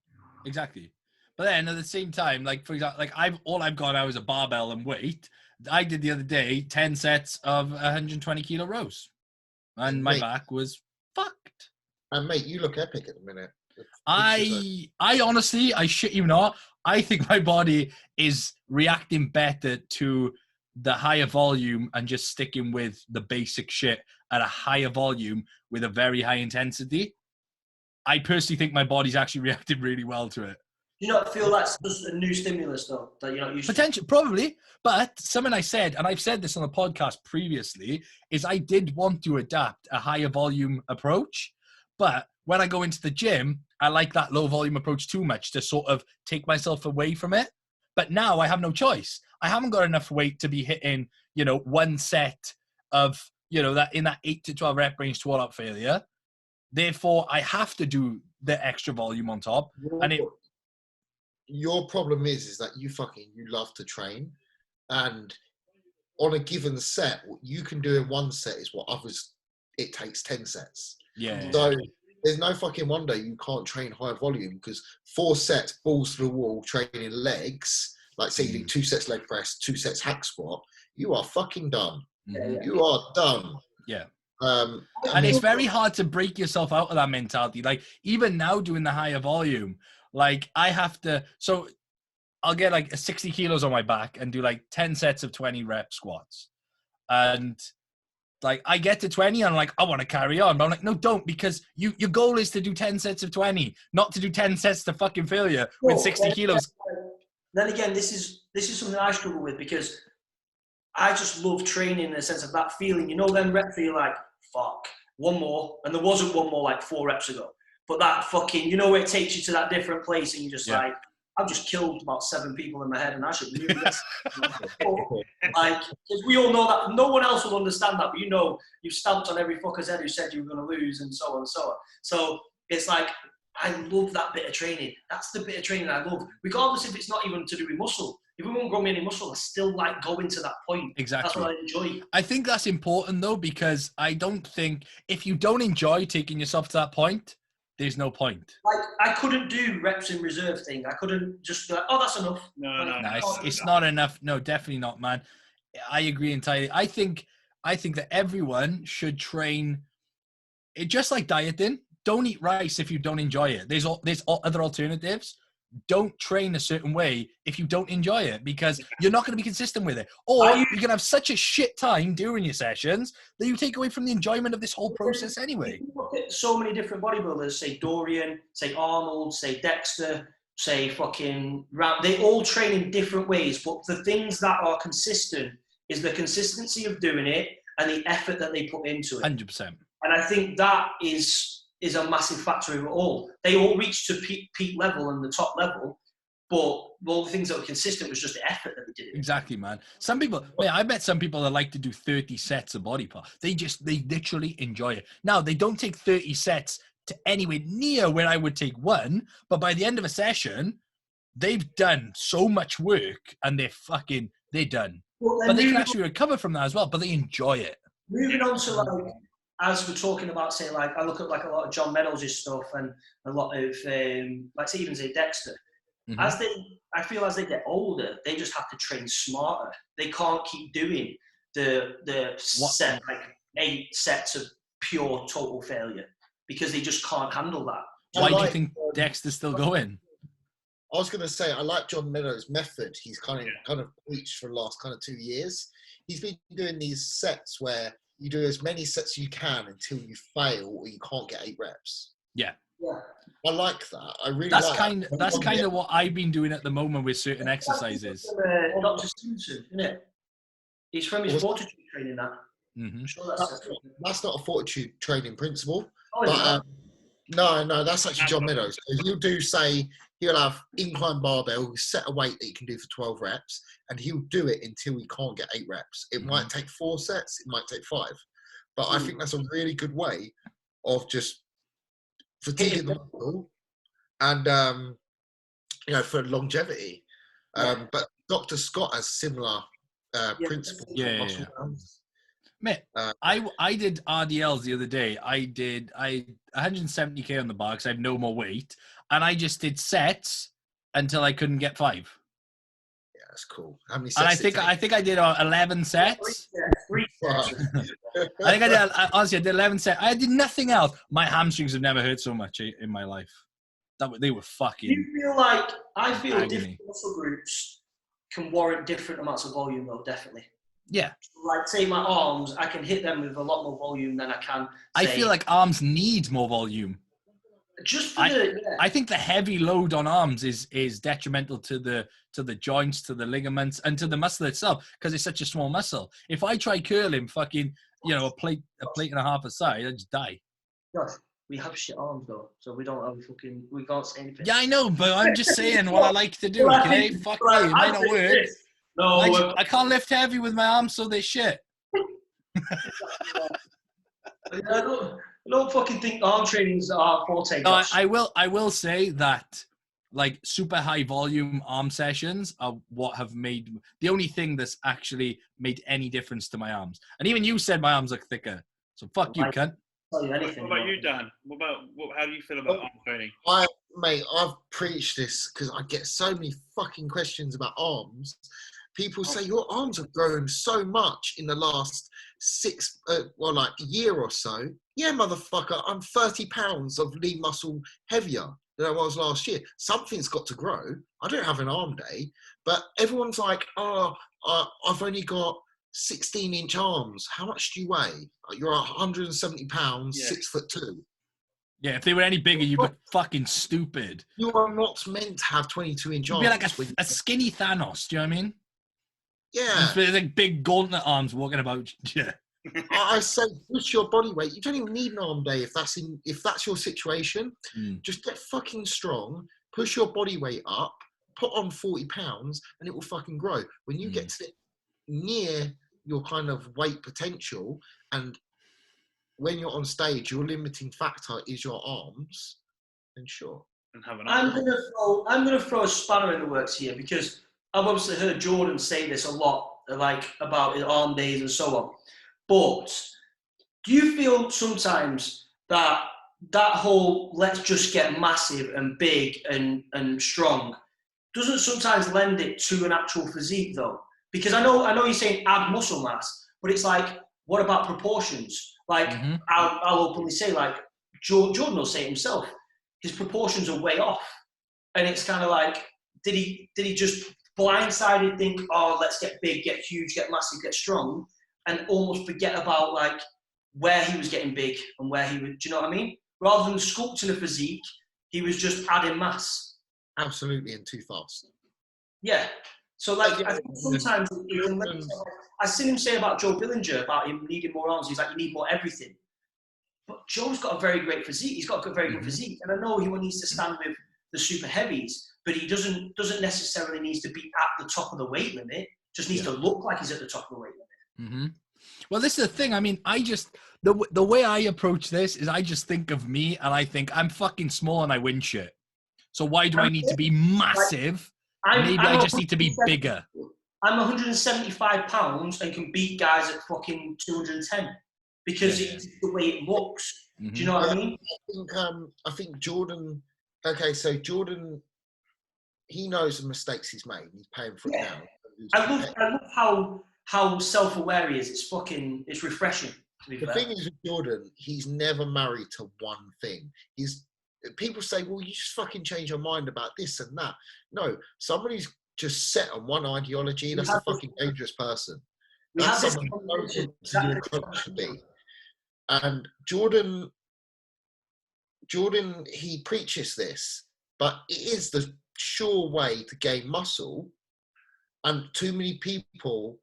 Exactly. But then at the same time, like, for example, like all I've got now is a barbell and weight. I did the other day 10 sets of 120 kilo rows. And my back was fucked. And mate, you look epic at the minute. I honestly, I shit you not, I think my body is reacting better to the higher volume and just sticking with the basic shit at a higher volume with a very high intensity. I personally think my body's actually reacting really well to it. Do you not feel that's just a new stimulus though, that you're not used to? Probably, but something I said, and I've said this on the podcast previously, is I did want to adapt a higher volume approach, but when I go into the gym, I like that low volume approach too much to sort of take myself away from it. But now I have no choice. I haven't got enough weight to be hitting, one set of, that in that 8 to 12 rep range to all out failure. Therefore, I have to do the extra volume on top. Your problem is that you love to train, and on a given set, what you can do in one set is what it takes 10 sets. Yeah. So there's no fucking wonder you can't train high volume, because 4 sets balls to the wall training legs, like say you do 2 sets leg press, 2 sets hack squat, you are fucking done. Mm-hmm. You are done. Yeah. And it's very hard to break yourself out of that mentality. Like even now doing the higher volume, like I have to, so I'll get like 60 kilos on my back and do like 10 sets of 20 rep squats. And like I get to 20 and I'm like, I want to carry on. But I'm like, no, don't, because your goal is to do 10 sets of 20, not to do 10 sets to fucking failure with 60 kilos. Then again, this is something I struggle with, because I just love training in the sense of that feeling. Them reps where you're like, fuck, one more. And there wasn't one more like 4 reps ago. But that fucking, where it takes you to that different place and you're just like, I've just killed about 7 people in my head and I should move this. Like, because we all know that no one else will understand that, but you've stamped on every fucker's head who said you were going to lose and so on and so on. So it's like, I love that bit of training. That's the bit of training I love, regardless if it's not even to do with muscle. If it won't grow me any muscle, I still like going to that point. Exactly. That's what I enjoy. I think that's important though, because I don't think if you don't enjoy taking yourself to that point, there's no point. Like I couldn't do reps in reserve thing. I couldn't just be like, oh, that's enough. No, it's not enough. No, definitely not, man. I agree entirely. I think that everyone should train it just like dieting. Don't eat rice if you don't enjoy it. There's other alternatives. Don't train a certain way if you don't enjoy it, because you're not going to be consistent with it. Or you're going to have such a shit time during your sessions that you take away from the enjoyment of this whole process anyway. Look at so many different bodybuilders, say Dorian, say Arnold, say Dexter, say fucking Ram. They all train in different ways, but the things that are consistent is the consistency of doing it and the effort that they put into it. 100%. And I think that is a massive factor of it all. They all reached to peak level and the top level, but all the things that were consistent was just the effort that they did. Exactly, man. Some people, I met some people that like to do 30 sets of body part. They literally enjoy it. Now, they don't take 30 sets to anywhere near where I would take one, but by the end of a session, they've done so much work and they're done. Well, but they can actually recover from that as well, but they enjoy it. Moving on to like, as we're talking about, say, like, I look at like a lot of John Meadows' stuff and a lot of, like, say, even say Dexter. Mm-hmm. I feel as they get older, they just have to train smarter. They can't keep doing the 8 sets of pure total failure because they just can't handle that. Why do you think Dexter's still going? I was going to say, I like John Meadows' method. He's kind of preached for the last kind of 2 years. He's been doing these sets where you do as many sets as you can until you fail or you can't get 8 reps. Yeah. I like that. I really that's like kind that. that's kind of what I've been doing at the moment with certain exercises. Dr. Stevenson, isn't it? He's from his fortitude training, that. Mm-hmm. Sure that's not a fortitude training principle. Oh, But no, that's actually John Meadows. He'll do, say, he'll have incline barbell, set a weight that he can do for 12 reps, and he'll do it until he can't get 8 reps. It might take 4 sets, it might take 5. But I think that's a really good way of just fatiguing the muscle and, for longevity. But Dr. Scott has similar principles. Yeah. Mate, I did RDLs the other day. I 170k on the bar because I have no more weight, and I just did sets until I couldn't get 5. Yeah, that's cool. How many sets? And I think I did 11 sets. 3 sets. I think I did. Honestly, I did 11 sets. I did nothing else. My hamstrings have never hurt so much in my life. They were fucking. You feel like I feel agony. different muscle groups can warrant different amounts of volume, though. Definitely. Yeah. Like, say, my arms, I can hit them with a lot more volume than I can. I feel like arms need more volume. Just for I think the heavy load on arms is detrimental to the joints, to the ligaments, and to the muscle itself because it's such a small muscle. If I try curling fucking, a plate and a half aside, I just die. Josh, we have shit arms though, so we don't have we can't say anything. Yeah, I know, but I'm just saying what I like to do. Okay, fuck me, it might not work. No, I can't lift heavy with my arms, so they shit. I don't fucking think arm trainings are forte. No, I will say that like super high volume arm sessions are what have made the only thing that's actually made any difference to my arms. And even you said my arms look thicker. So fuck you, cunt. What about you, Dan? How do you feel about arm training? I've preached this because I get so many fucking questions about arms. People say your arms have grown so much in the last year or so. Yeah, motherfucker, I'm 30 pounds of lean muscle heavier than I was last year. Something's got to grow. I don't have an arm day, but everyone's like, I've only got 16-inch arms. How much do you weigh? You're 170 pounds, 6'2". Yeah, if they were any bigger, you'd look fucking stupid. You are not meant to have 22-inch arms. You'd be like a skinny Thanos, do you know what I mean? Yeah. Like big gauntlet arms walking about. Yeah. I say, push your body weight. You don't even need an arm day if that's your situation. Just get fucking strong, push your body weight up, put on 40 pounds, and it will fucking grow. When you get to near your kind of weight potential, and when you're on stage, your limiting factor is your arms, then sure. I'm gonna throw a spanner in the works here because I've obviously heard Jordan say this a lot, like about his arm days and so on. But do you feel sometimes that whole let's just get massive and big and strong doesn't sometimes lend it to an actual physique though? Because I know you're saying add muscle mass, but it's like, what about proportions? Like I'll openly say, like Jordan will say it himself, his proportions are way off, and it's kind of like, did he just blindsided think, oh, let's get big, get huge, get massive, get strong, and almost forget about like where he was getting big and where he was, do you know what I mean? Rather than sculpting a physique, he was just adding mass. Absolutely, and too fast. Yeah. So like, I think sometimes I seen him say about Joe Billinger about him needing more arms. He's like, you need more everything. But Joe's got a very great physique. He's got a very good physique, and I know he needs to stand with the super heavies, but he doesn't necessarily need to be at the top of the weight limit. Just needs to look like he's at the top of the weight limit. Well, this is the thing. I mean, the way I approach this is I just think of me, and I think I'm fucking small and I win shit. So why do I need to be massive? Maybe I just need to be bigger. I'm 175 pounds and can beat guys at fucking 210 because it's the way it looks. Do you know what I mean? I think Jordan. Okay, so Jordan, he knows the mistakes he's made. He's paying for it now. I love how self-aware he is. It's refreshing. The thing is with Jordan, he's never married to one thing. People say, well, you just fucking change your mind about this and that. No, somebody's just set on one ideology. That's a fucking dangerous person. That's something I don't think your coach should be. And Jordan, he preaches this, but it is the sure way to gain muscle. And too many people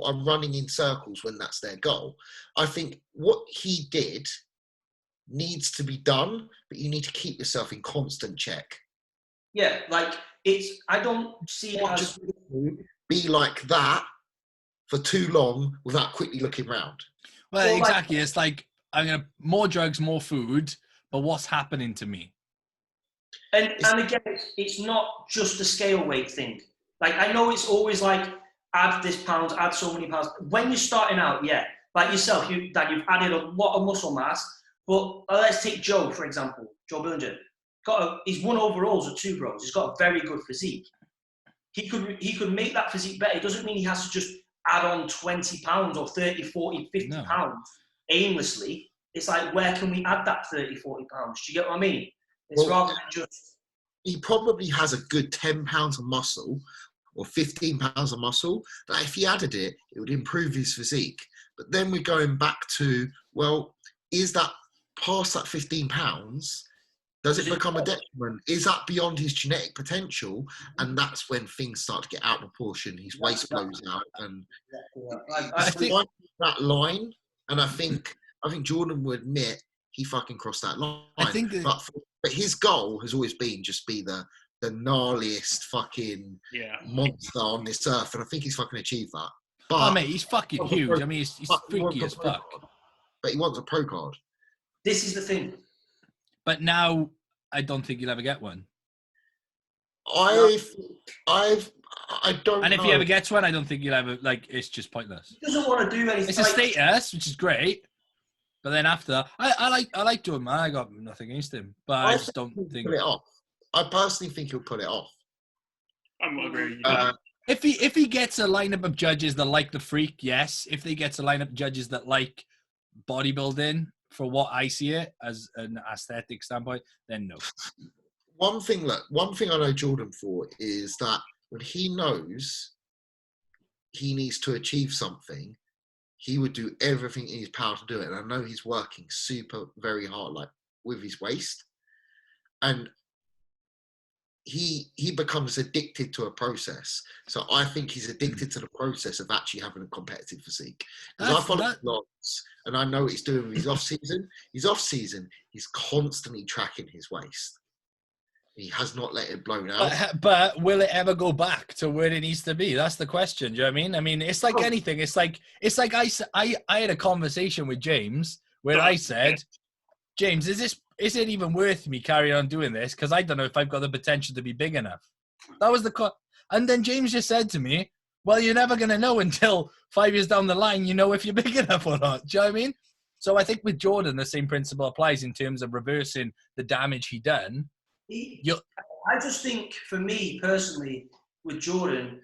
are running in circles when that's their goal. I think what he did needs to be done, but you need to keep yourself in constant check. Yeah, like I don't see it as just be like that for too long without quickly looking around. Well, exactly. It's like, I'm going to more drugs, more food, but what's happening to me? And again, it's not just a scale weight thing. Like, I know it's always like, add this pound, add so many pounds. When you're starting out, yeah, like yourself, you've added a lot of muscle mass. But let's take Joe, for example, Joe Billinger. He's won overalls at 2 Bros. He's got a very good physique. He could make that physique better. It doesn't mean he has to just add on 20 pounds or 30, 40, 50 pounds aimlessly. It's like, where can we add that 30, 40 pounds? Do you get what I mean? It's rather than just... He probably has a good 10 pounds of muscle or 15 pounds of muscle, that if he added it, it would improve his physique. But then we're going back to, well, is that past that 15 pounds, does it become a detriment? Is that beyond his genetic potential? And that's when things start to get out of proportion. His waist blows out, and I think that line. And I think Jordan would admit he fucking crossed that line. But his goal has always been just be the gnarliest fucking monster on this earth, and I think he's fucking achieved that. But mate, he's fucking huge. I mean, he's freaky as fuck. But he wants a pro card. This is the thing. But now, I don't think you'll ever get one. I don't. And if he ever gets one, I don't think you'll ever, like, it's just pointless. He doesn't want to do anything. It's a status, which is great. But then after, I like Jordan, man. I got nothing against him, but I just don't think pull it off. I personally think he'll pull it off. I'm not agreeing. If he gets a lineup of judges that like the freak, yes. If he gets a lineup of judges that like bodybuilding, for what I see it as an aesthetic standpoint, then no. One thing I know Jordan for is that when he knows he needs to achieve something, he would do everything in his power to do it. And I know he's working very hard, like with his waist. And he becomes addicted to a process. So I think he's addicted to the process of actually having a competitive physique. Because I follow his vlogs and I know what he's doing with his off-season. His off-season, he's constantly tracking his waist. He has not let it blow out. But will it ever go back to where it needs to be? That's the question. Do you know what I mean? I mean, it's like anything. It's like I had a conversation with James where I said, James, is it even worth me carrying on doing this? Because I don't know if I've got the potential to be big enough. That was and then James just said to me, well, you're never going to know until 5 years down the line, you know if you're big enough or not. Do you know what I mean? So I think with Jordan, the same principle applies in terms of reversing the damage he done. I just think, for me personally, with Jordan,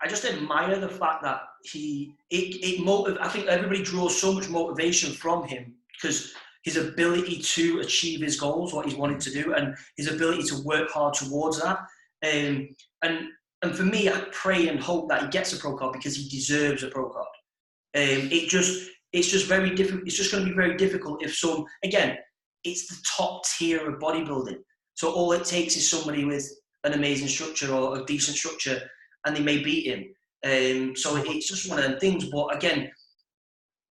I just admire the fact that I think everybody draws so much motivation from him because his ability to achieve his goals, what he's wanted to do, and his ability to work hard towards that. And for me, I pray and hope that he gets a pro card because he deserves a pro card. It's just very difficult. It's just going to be very difficult if it's the top tier of bodybuilding. So all it takes is somebody with an amazing structure or a decent structure, and they may beat him. So it's just one of them things. But again,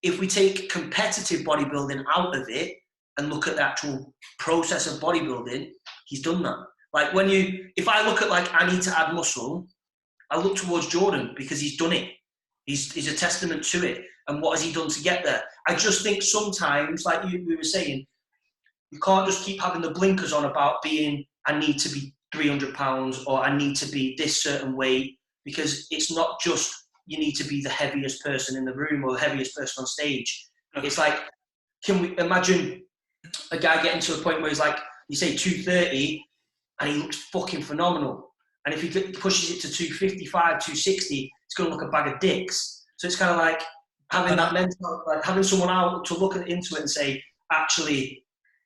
if we take competitive bodybuilding out of it and look at the actual process of bodybuilding, he's done that. Like if I look at I need to add muscle, I look towards Jordan because he's done it. He's a testament to it. And what has he done to get there? I just think sometimes, like we were saying, you can't just keep having the blinkers on about I need to be 300 pounds or I need to be this certain weight, because it's not just you need to be the heaviest person in the room or the heaviest person on stage. It's like, can we imagine a guy getting to a point where he's like, you say 230 and he looks fucking phenomenal. And if he pushes it to 255, 260, it's going to look a bag of dicks. So it's kind of like having that mental, like having someone out to look into it and say, actually,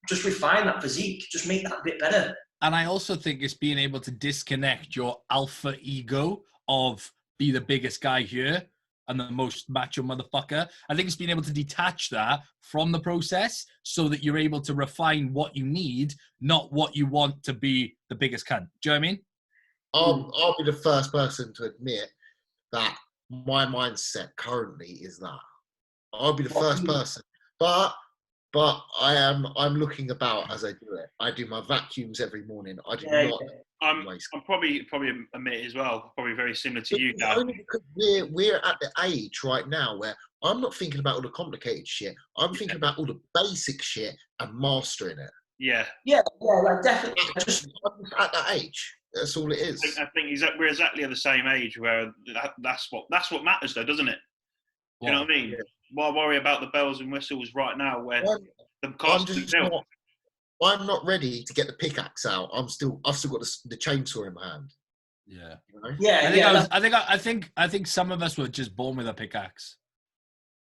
just refine that physique, just make that a bit better. And I also think it's being able to disconnect your alpha ego of be the biggest guy here and the most macho motherfucker. I think it's being able to detach that from the process so that you're able to refine what you need, not what you want to be the biggest cunt. Do you know what I mean? I'll be the first person to admit that my mindset currently is that. I'll be the first person. But I'm looking about as I do it. I do my vacuums every morning. I do not waste. I'm probably admit as well, probably very similar to you, Dad. Only because we're at the age right now where I'm not thinking about all the complicated shit. I'm thinking about all the basic shit and mastering it. Yeah. Like definitely. I'm just at that age. That's all it is. I think we're exactly at the same age where that's what matters, though, doesn't it? You know what I mean? Yeah. Why worry about the bells and whistles right now when the cost is built? I'm not ready to get the pickaxe out. I've still got the chainsaw in my hand. Yeah. You know? Yeah. I think some of us were just born with a pickaxe.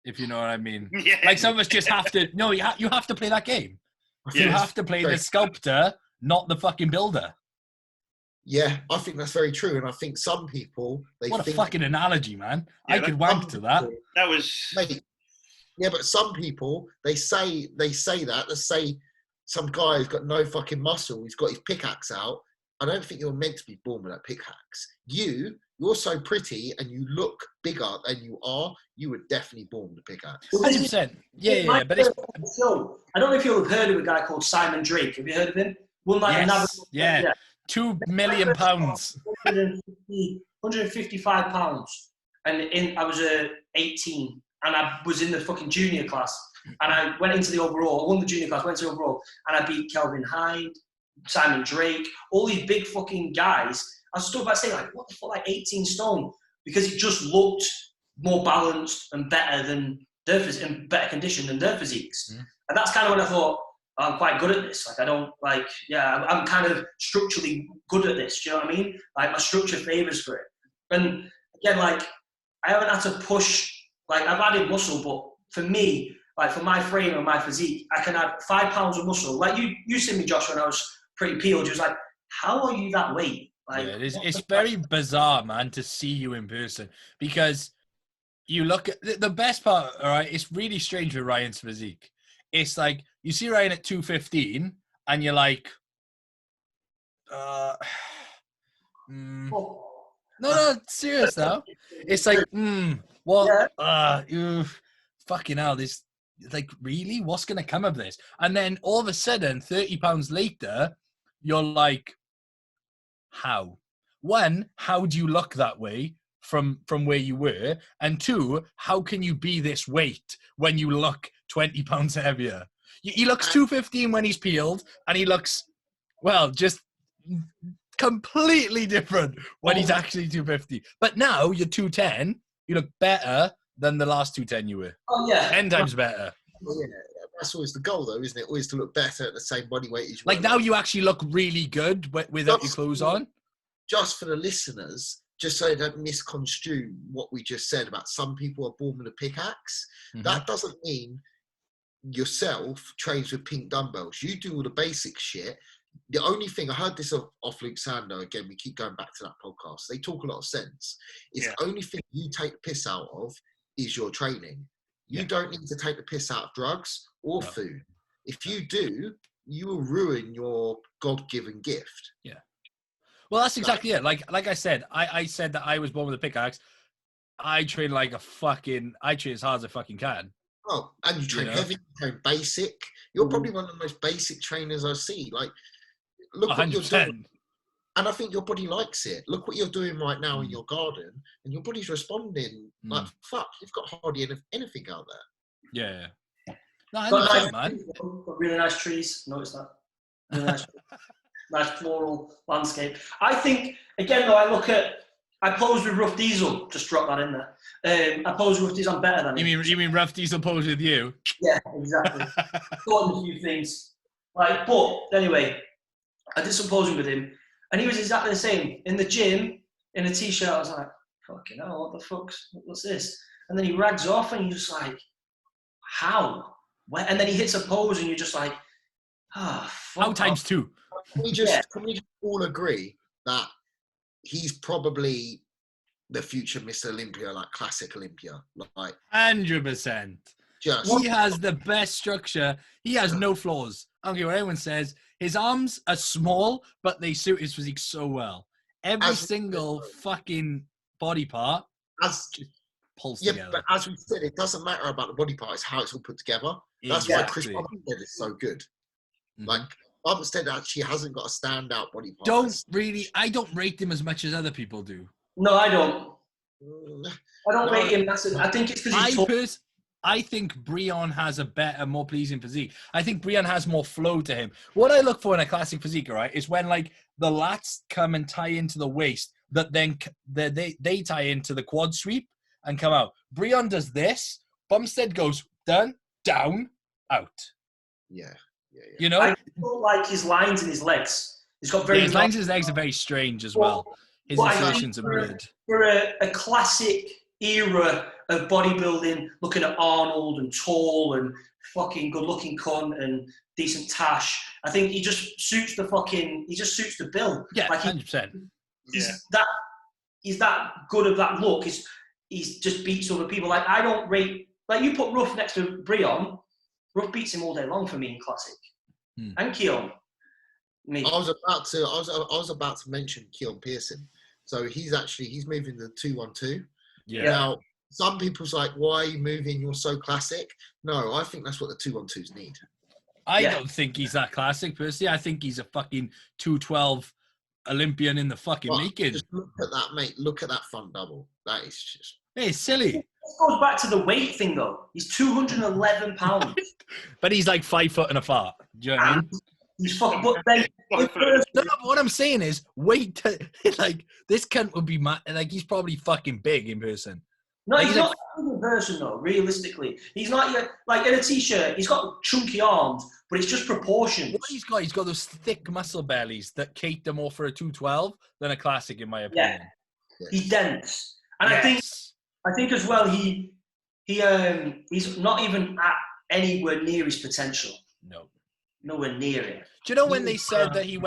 If you know what I mean. Yeah. Like some of us just have to. No, you have to play that game. Yes. You have to play the sculptor, not the fucking builder. Yeah, I think that's very true, and I think some people what a fucking analogy, man! Yeah, I could wank to that. That was. Yeah, but some people they say that. Let's say some guy who's got no fucking muscle, he's got his pickaxe out. I don't think you're meant to be born with that pickaxe. You're so pretty and you look bigger than you are. You were definitely born with a pickaxe. 100%. Yeah. But it's. I don't know if you'll have heard of a guy called Simon Drake. Have you heard of him? Yes. £2 million. 155 pounds. And I was 18 and I was in the fucking junior class and I went into the overall. I won the junior class, went to the overall, and I beat Kelvin Hyde, Simon Drake, all these big fucking guys. I stood back saying, like, what the fuck, like 18 stone? Because it just looked more balanced and better than their physique, in better condition than their physiques. Mm. And that's kind of when I thought, I'm quite good at this. Like, I don't, like, I'm kind of structurally good at this. Do you know what I mean? Like, my structure favours for it. And again, like, I haven't had to push, like, I've added muscle, but for me, like, for my frame and my physique, I can add 5 pounds of muscle. Like, you see me, Josh, when I was pretty peeled, you was like, how are you that weight? Like, yeah, it's very bizarre, man, to see you in person, because you look at the best part, all right, it's really strange with Ryan's physique. It's like, you see Ryan at 215 and you're like, no, serious now. It's like, what? You fucking hell, this, like, really? What's going to come of this? And then all of a sudden, 30 pounds later, you're like, how? One, how do you look that way from where you were? And two, how can you be this weight when you look 20 pounds heavier? He looks 215 when he's peeled, and he looks, well, just completely different when he's actually 250. But now you're 210, you look better than the last 210 you were. Oh, yeah. 10 times better. Yeah, that's always the goal, though, isn't it? Always to look better at the same body weight as you. Like, now you actually look really good without your clothes on. Just for the listeners, just so they don't misconstrue what we just said about some people are born with a pickaxe, that doesn't mean yourself trains with pink dumbbells. You do all the basic shit. The only thing, I heard this off Luke Sando, again, we keep going back to that podcast, they talk a lot of sense. The only thing you take the piss out of is your training. You don't need to take the piss out of drugs or food. If you do, you will ruin your God-given gift. Yeah. Well, that's exactly it. Like I said, I said that I was born with a pickaxe. I train like I train as hard as I fucking can. Oh, and you train heavy, you train basic. You're probably one of the most basic trainers I see. Like, look 100%. What you're doing. And I think your body likes it. Look what you're doing right now in your garden, and your body's responding. Like, fuck, you've got hardly anything out there. Yeah. No, 100%, man. Really nice trees. Notice that. Really nice, nice floral landscape. I think, again, though, I pose with Rough Diesel. Just drop that in there. I pose with Rough Diesel. I'm better than him. You mean Rough Diesel pose with you? Yeah, exactly. Thought a few things. Like, but anyway, I did some posing with him, and he was exactly the same. In the gym, in a t-shirt, I was like, fucking hell, what the fuck's, what's this? And then he rags off, and you're just like, how? Where? And then he hits a pose, and you're just like, fuck. How times two? Can we just all agree that he's probably the future Mr. Olympia, like classic Olympia, like 100%. just He has the best structure. He has no flaws. I don't care what anyone says. His arms are small, but they suit his physique so well. Every single fucking body part just pulls together. But as we said, it doesn't matter about the body part; it's how it's all put together. That's why Chris Bumstead is so good. Like Bumstead actually hasn't got a standout body part. I don't rate him as much as other people do. No, I don't. I don't rate him. I think it's because I think Brion has a better, more pleasing physique. I think Brion has more flow to him. What I look for in a classic physique, right, is when like the lats come and tie into the waist, that then they tie into the quad sweep and come out. Brion does this. Bumstead goes down, out. Yeah. You know, I don't like his lines in his legs. He's got his lines in his legs are very strange as well. His insertions are weird. For a classic era of bodybuilding, looking at Arnold and tall and fucking good-looking cunt and decent tash, I think he just suits the bill. Yeah, like 100%. He's that good of that look. He's just beats other people. Like I don't rate, like you put Ruff next to Brion, Ruff beats him all day long for me in classic. And Keon. I was about to mention Keon Pearson. So he's moving the 2-1-2. Yeah. Now, some people's like, why are you moving? You're so classic. No, I think that's what the 2-1-2s need. I don't think he's that classic, personally. I think he's a fucking 212 Olympian in the fucking making. Just look at that, mate. Look at that front double. That is just... Hey, it's silly. It goes back to the weight thing, though. He's 211 pounds. But he's like 5 foot and a fart. Do you know what I mean? He's fucking... But then... what I'm saying is, like, this cunt would be mad. Like, he's probably fucking big in person. No, like, he's not big in person, though, realistically. He's not yet... Like, in a T-shirt, he's got chunky arms, but it's just proportions. What he's got those thick muscle bellies that cater more for a 212 than a classic, in my opinion. Yeah. He's dense. And I think as well, he's not even at anywhere near his potential. No. Nowhere near it. Do you know when they said that he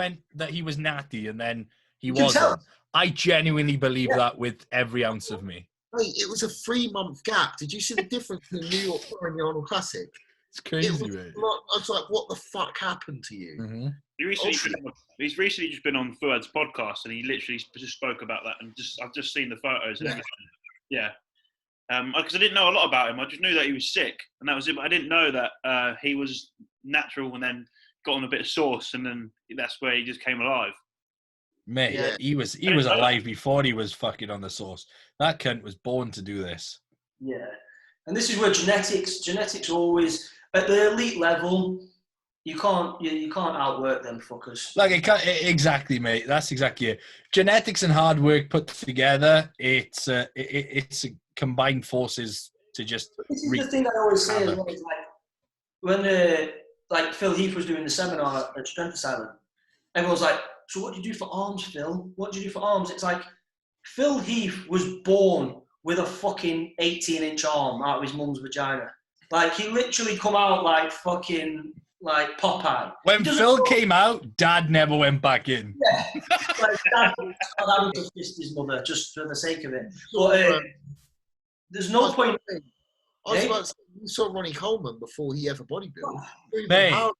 was natty and then he wasn't? I genuinely believe that with every ounce of me. Wait, it was a 3-month gap. Did you see the difference in the New York Tour and the Arnold Classic? It's crazy, mate. I was like, what the fuck happened to you? Mm-hmm. He's recently just been on Fuad's podcast and he literally just spoke about that and I've just seen the photos and everything. Yeah. Because I didn't know a lot about him. I just knew that he was sick and that was it. But I didn't know that he was natural and then got on a bit of sauce and then that's where he just came alive. Mate, he was alive before he was fucking on the sauce. That cunt was born to do this. Yeah. And this is where genetics always, at the elite level, you can't outwork them fuckers. Like, exactly, mate. That's exactly it. Genetics and hard work put together, it's a combined forces to just... This is the thing I always say as well. It's like, when like Phil Heath was doing the seminar at Strength Asylum, everyone was like, so what do you do for arms, Phil? What do you do for arms? It's like, Phil Heath was born with a fucking 18-inch arm out of his mum's vagina. Like, he literally come out like fucking, like, Popeye. When Phil came out, Dad never went back in. Yeah. Like, Dad would just fist his mother just for the sake of it. But there's no point... I was about to say, you saw Ronnie Coleman before he ever bodybuilt. Mate.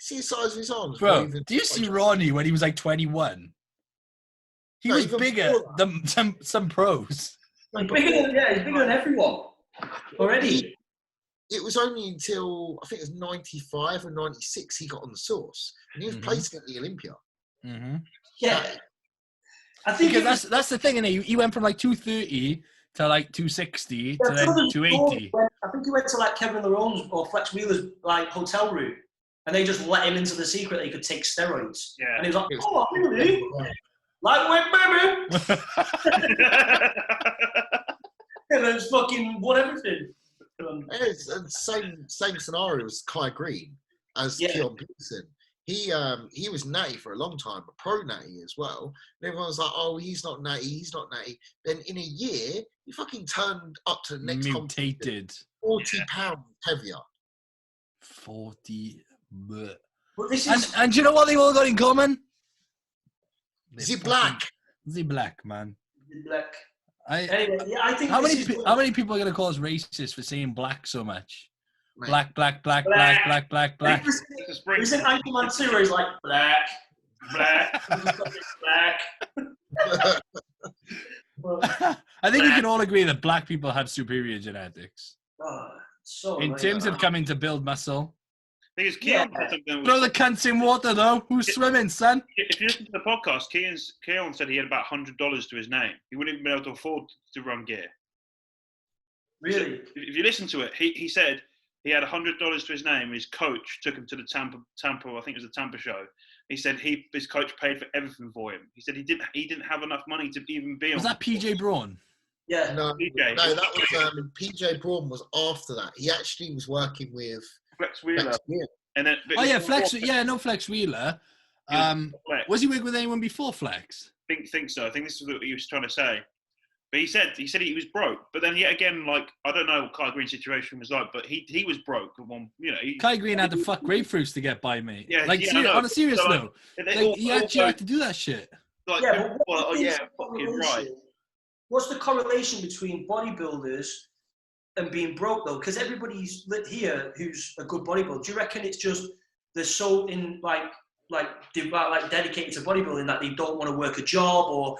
See the size of his arms? Bro, do you see Ronnie when he was like 21? He was bigger than some pros. He's bigger than everyone already. It was only until, I think it was 95 or 96 he got on the sauce. And he was placing at the Olympia. Mm-hmm. Yeah. I think because that's the thing, and he went from like 230 to like 260 to then 280. I think he went to like Kevin Larone's or Flex Wheeler's like hotel room, and they just let him into the secret that he could take steroids. Yeah. And he was like, "Oh, really? Lightweight, baby!" And then fucking won everything. It's the same scenario as Kai Green as Keon Pearson. He was natty for a long time, a pro natty as well. And everyone was like, "Oh, he's not natty. Then in a year, he fucking turned up to the next mutated 40 pounds heavier. 40. But this is and do you know what they all got in common? Is he black? Is he black, man? Black. Anyway, yeah, I think how many people are going to call us racist for saying black so much? Mate. Black. Isn't Anchorman 2 where he's like, black. I think we can all agree that black people have superior genetics. So in terms of coming to build muscle. I think it's Keon. Throw the cunts in water, though. Who's swimming, son? If you listen to the podcast, Keon said he had about $100 to his name. He wouldn't even be able to afford to run gear. Really? If you listen to it, he said he had $100 to his name. His coach took him to the Tampa. I think it was the Tampa show. He said his coach paid for everything for him. He said he didn't have enough money to even be on. Was that PJ Braun? Yeah. No, that was PJ Braun was after that. He actually was working with Flex Wheeler. And then, Flex. Yeah, no Flex Wheeler. Was he working with anyone before Flex? Think so. I think this is what he was trying to say. But he said he was broke. But then yet again, like, I don't know what Kai Green's situation was like, but he was broke. Kai Green had to fuck grapefruits to get by, mate. Yeah, on a serious note, he actually had to do that shit. Like, fucking right. What's the correlation between bodybuilders and being broke though? Because everybody's here who's a good bodybuilder. Do you reckon it's just they're so in like dedicated to bodybuilding that they don't want to work a job, or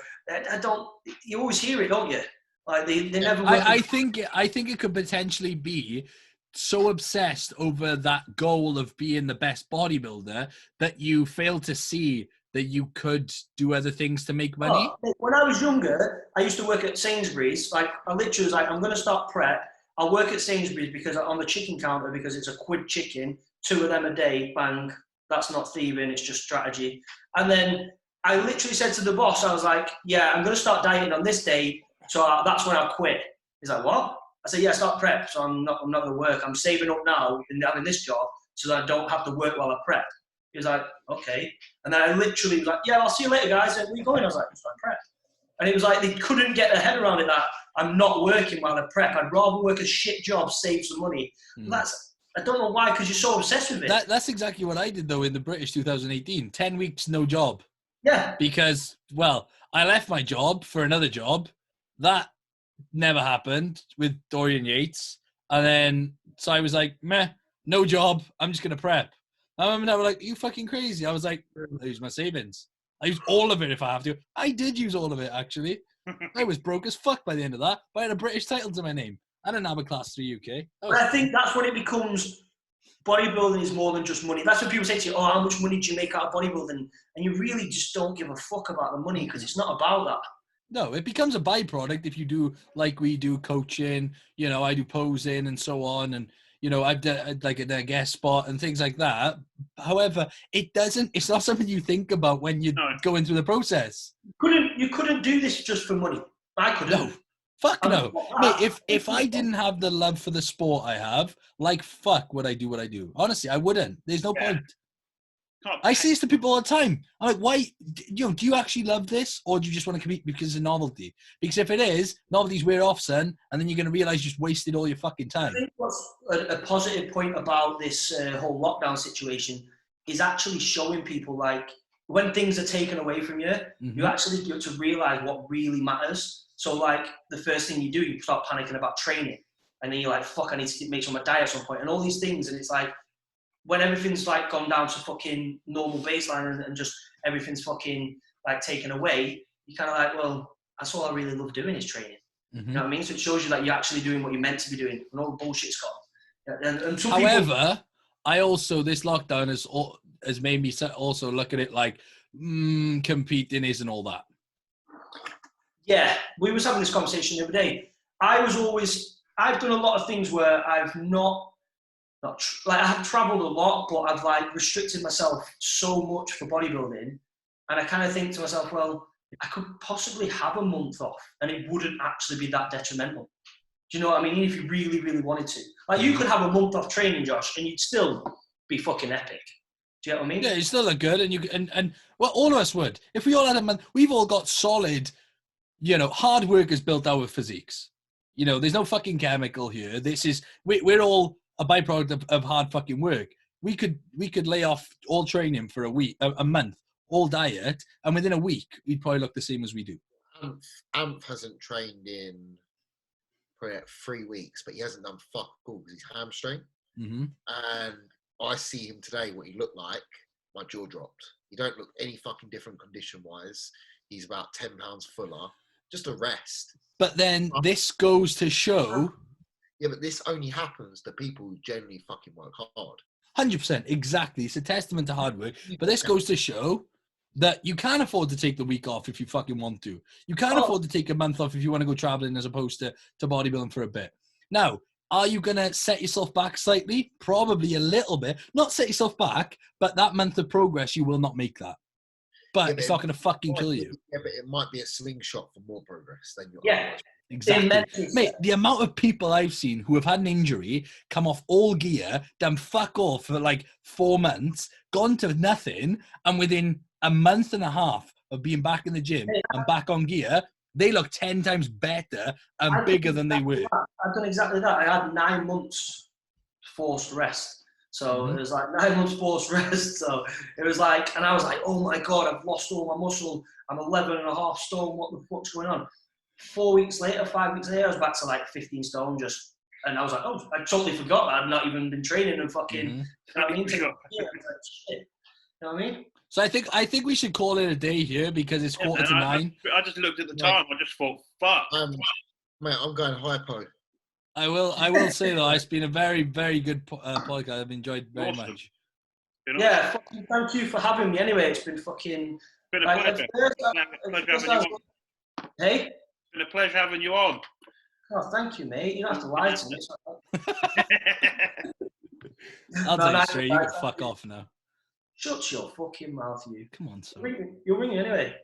you always hear it, don't you? Like they never. I think it could potentially be so obsessed over that goal of being the best bodybuilder that you fail to see that you could do other things to make money. When I was younger, I used to work at Sainsbury's. Like I literally was like, I'm going to start prep. I'll work at Sainsbury's because on the chicken counter because it's a £1 chicken, 2 of them a day, bang. That's not thieving, it's just strategy. And then I literally said to the boss, I was like, yeah, I'm going to start dieting on this day, so that's when I'll quit. He's like, what? I said, yeah, start prep, so I'm not going to work. I'm saving up now and having this job so that I don't have to work while I prep. He was like, okay. And then I literally was like, yeah, I'll see you later, guys. Where are you going? I was like, start prep. And it was like, they couldn't get their head around it that I'm not working while I prep. I'd rather work a shit job, save some money. I don't know why, because you're so obsessed with it. That's exactly what I did, though, in the British 2018. 10 weeks, no job. Yeah. Because, well, I left my job for another job. That never happened with Dorian Yates. And then, so I was like, meh, no job. I'm just going to prep. And they were like, you fucking crazy. I was like, I use my savings. I use all of it if I have to. I did use all of it, actually. I was broke as fuck by the end of that, but I had a British title to my name. I didn't have a Class 3 UK. But I think that's when it becomes bodybuilding is more than just money. That's when people say to you, oh, how much money do you make out of bodybuilding? And you really just don't give a fuck about the money because it's not about that. No, it becomes a byproduct if you do, like we do, coaching, I do posing and so on. And, I've done like a guest spot and things like that. However, it's not something you think about when you're going through the process. You couldn't do this just for money. I couldn't. No. Fuck no. Mate, if I didn't have the love for the sport I have, like, fuck would I do what I do? Honestly, I wouldn't. There's no point. I say this to people all the time. I'm like, why, do you actually love this? Or do you just want to compete because it's a novelty? Because if it is, novelties wear off, son, and then you're going to realize you just wasted all your fucking time. I think what's a positive point about this whole lockdown situation is actually showing people, like, when things are taken away from you, you actually get to realize what really matters. So, like, the first thing you start panicking about training. And then you're like, fuck, I need to make sure my diet at some point. And all these things. And it's like, when everything's, like, gone down to fucking normal baseline and just everything's fucking, like, taken away, you're kind of like, well, that's all I really love doing is training. You know what I mean? So it shows you that you're actually doing what you're meant to be doing. And all the bullshit's gone. And some However, this lockdown has made me also look at it like, competing isn't all that. Yeah, we was having this conversation the other day. I've done a lot of things where I've I have traveled a lot, but I've like restricted myself so much for bodybuilding. And I kind of think to myself, well, I could possibly have a month off and it wouldn't actually be that detrimental. Do you know what I mean? If you really, really wanted to. Like, you could have a month off training, Josh, and you'd still be fucking epic. Do you get what I mean? Yeah, you still look good, and well, all of us would. If we all had a month, we've all got solid, hard work is built out of physiques. There's no fucking chemical here. We're all a byproduct of hard fucking work. We could lay off all training for a month, all diet, and within a week, we'd probably look the same as we do. Amph hasn't trained in probably 3 weeks, but he hasn't done fuck all because he's hamstring. Mm-hmm. And I see him today, what he looked like, my jaw dropped. He don't look any fucking different condition-wise. He's about 10 pounds fuller. Just a rest. But then this goes to show... Yeah, but this only happens to people who generally fucking work hard. 100%, exactly. It's a testament to hard work. But this goes to show that you can afford to take the week off if you fucking want to. You can afford to take a month off if you want to go traveling as opposed to bodybuilding for a bit. Now, are you going to set yourself back slightly? Probably a little bit. Not set yourself back, but that month of progress, you will not make that. But it's not going to fucking kill you. Yeah, but it might be a slingshot for more progress than your Yeah. Exactly. Mate, the amount of people I've seen who have had an injury, come off all gear, done fuck all for like 4 months, gone to nothing, and within a month and a half of being back in the gym and back on gear, they look 10 times better and bigger than they were. I've done exactly that. I had 9 months forced rest. So it was like 9 months forced rest. So it was like, and I was like, oh my God, I've lost all my muscle. I'm 11.5 stone. What the fuck's going on? 4 weeks later, 5 weeks later, I was back to like 15 stone just, and I was like, oh, I totally forgot that I've not even been training and fucking, you know what I mean? Shit. You know what I mean? So I think we should call it a day here because it's 8:45. I just looked at the time. I just thought, fuck. Mate, I'm going hypo. I will say though, it's been a very, very good podcast. I've enjoyed very much. Yeah, fucking thank you for having me. Anyway, it's been fucking. Been a pleasure. Hey. It's been a pleasure having you on. Oh, thank you, mate. You don't have to lie to me. I'll tell you straight. You can fuck off now. Shut your fucking mouth, you. Come on, son. You're ringing anyway.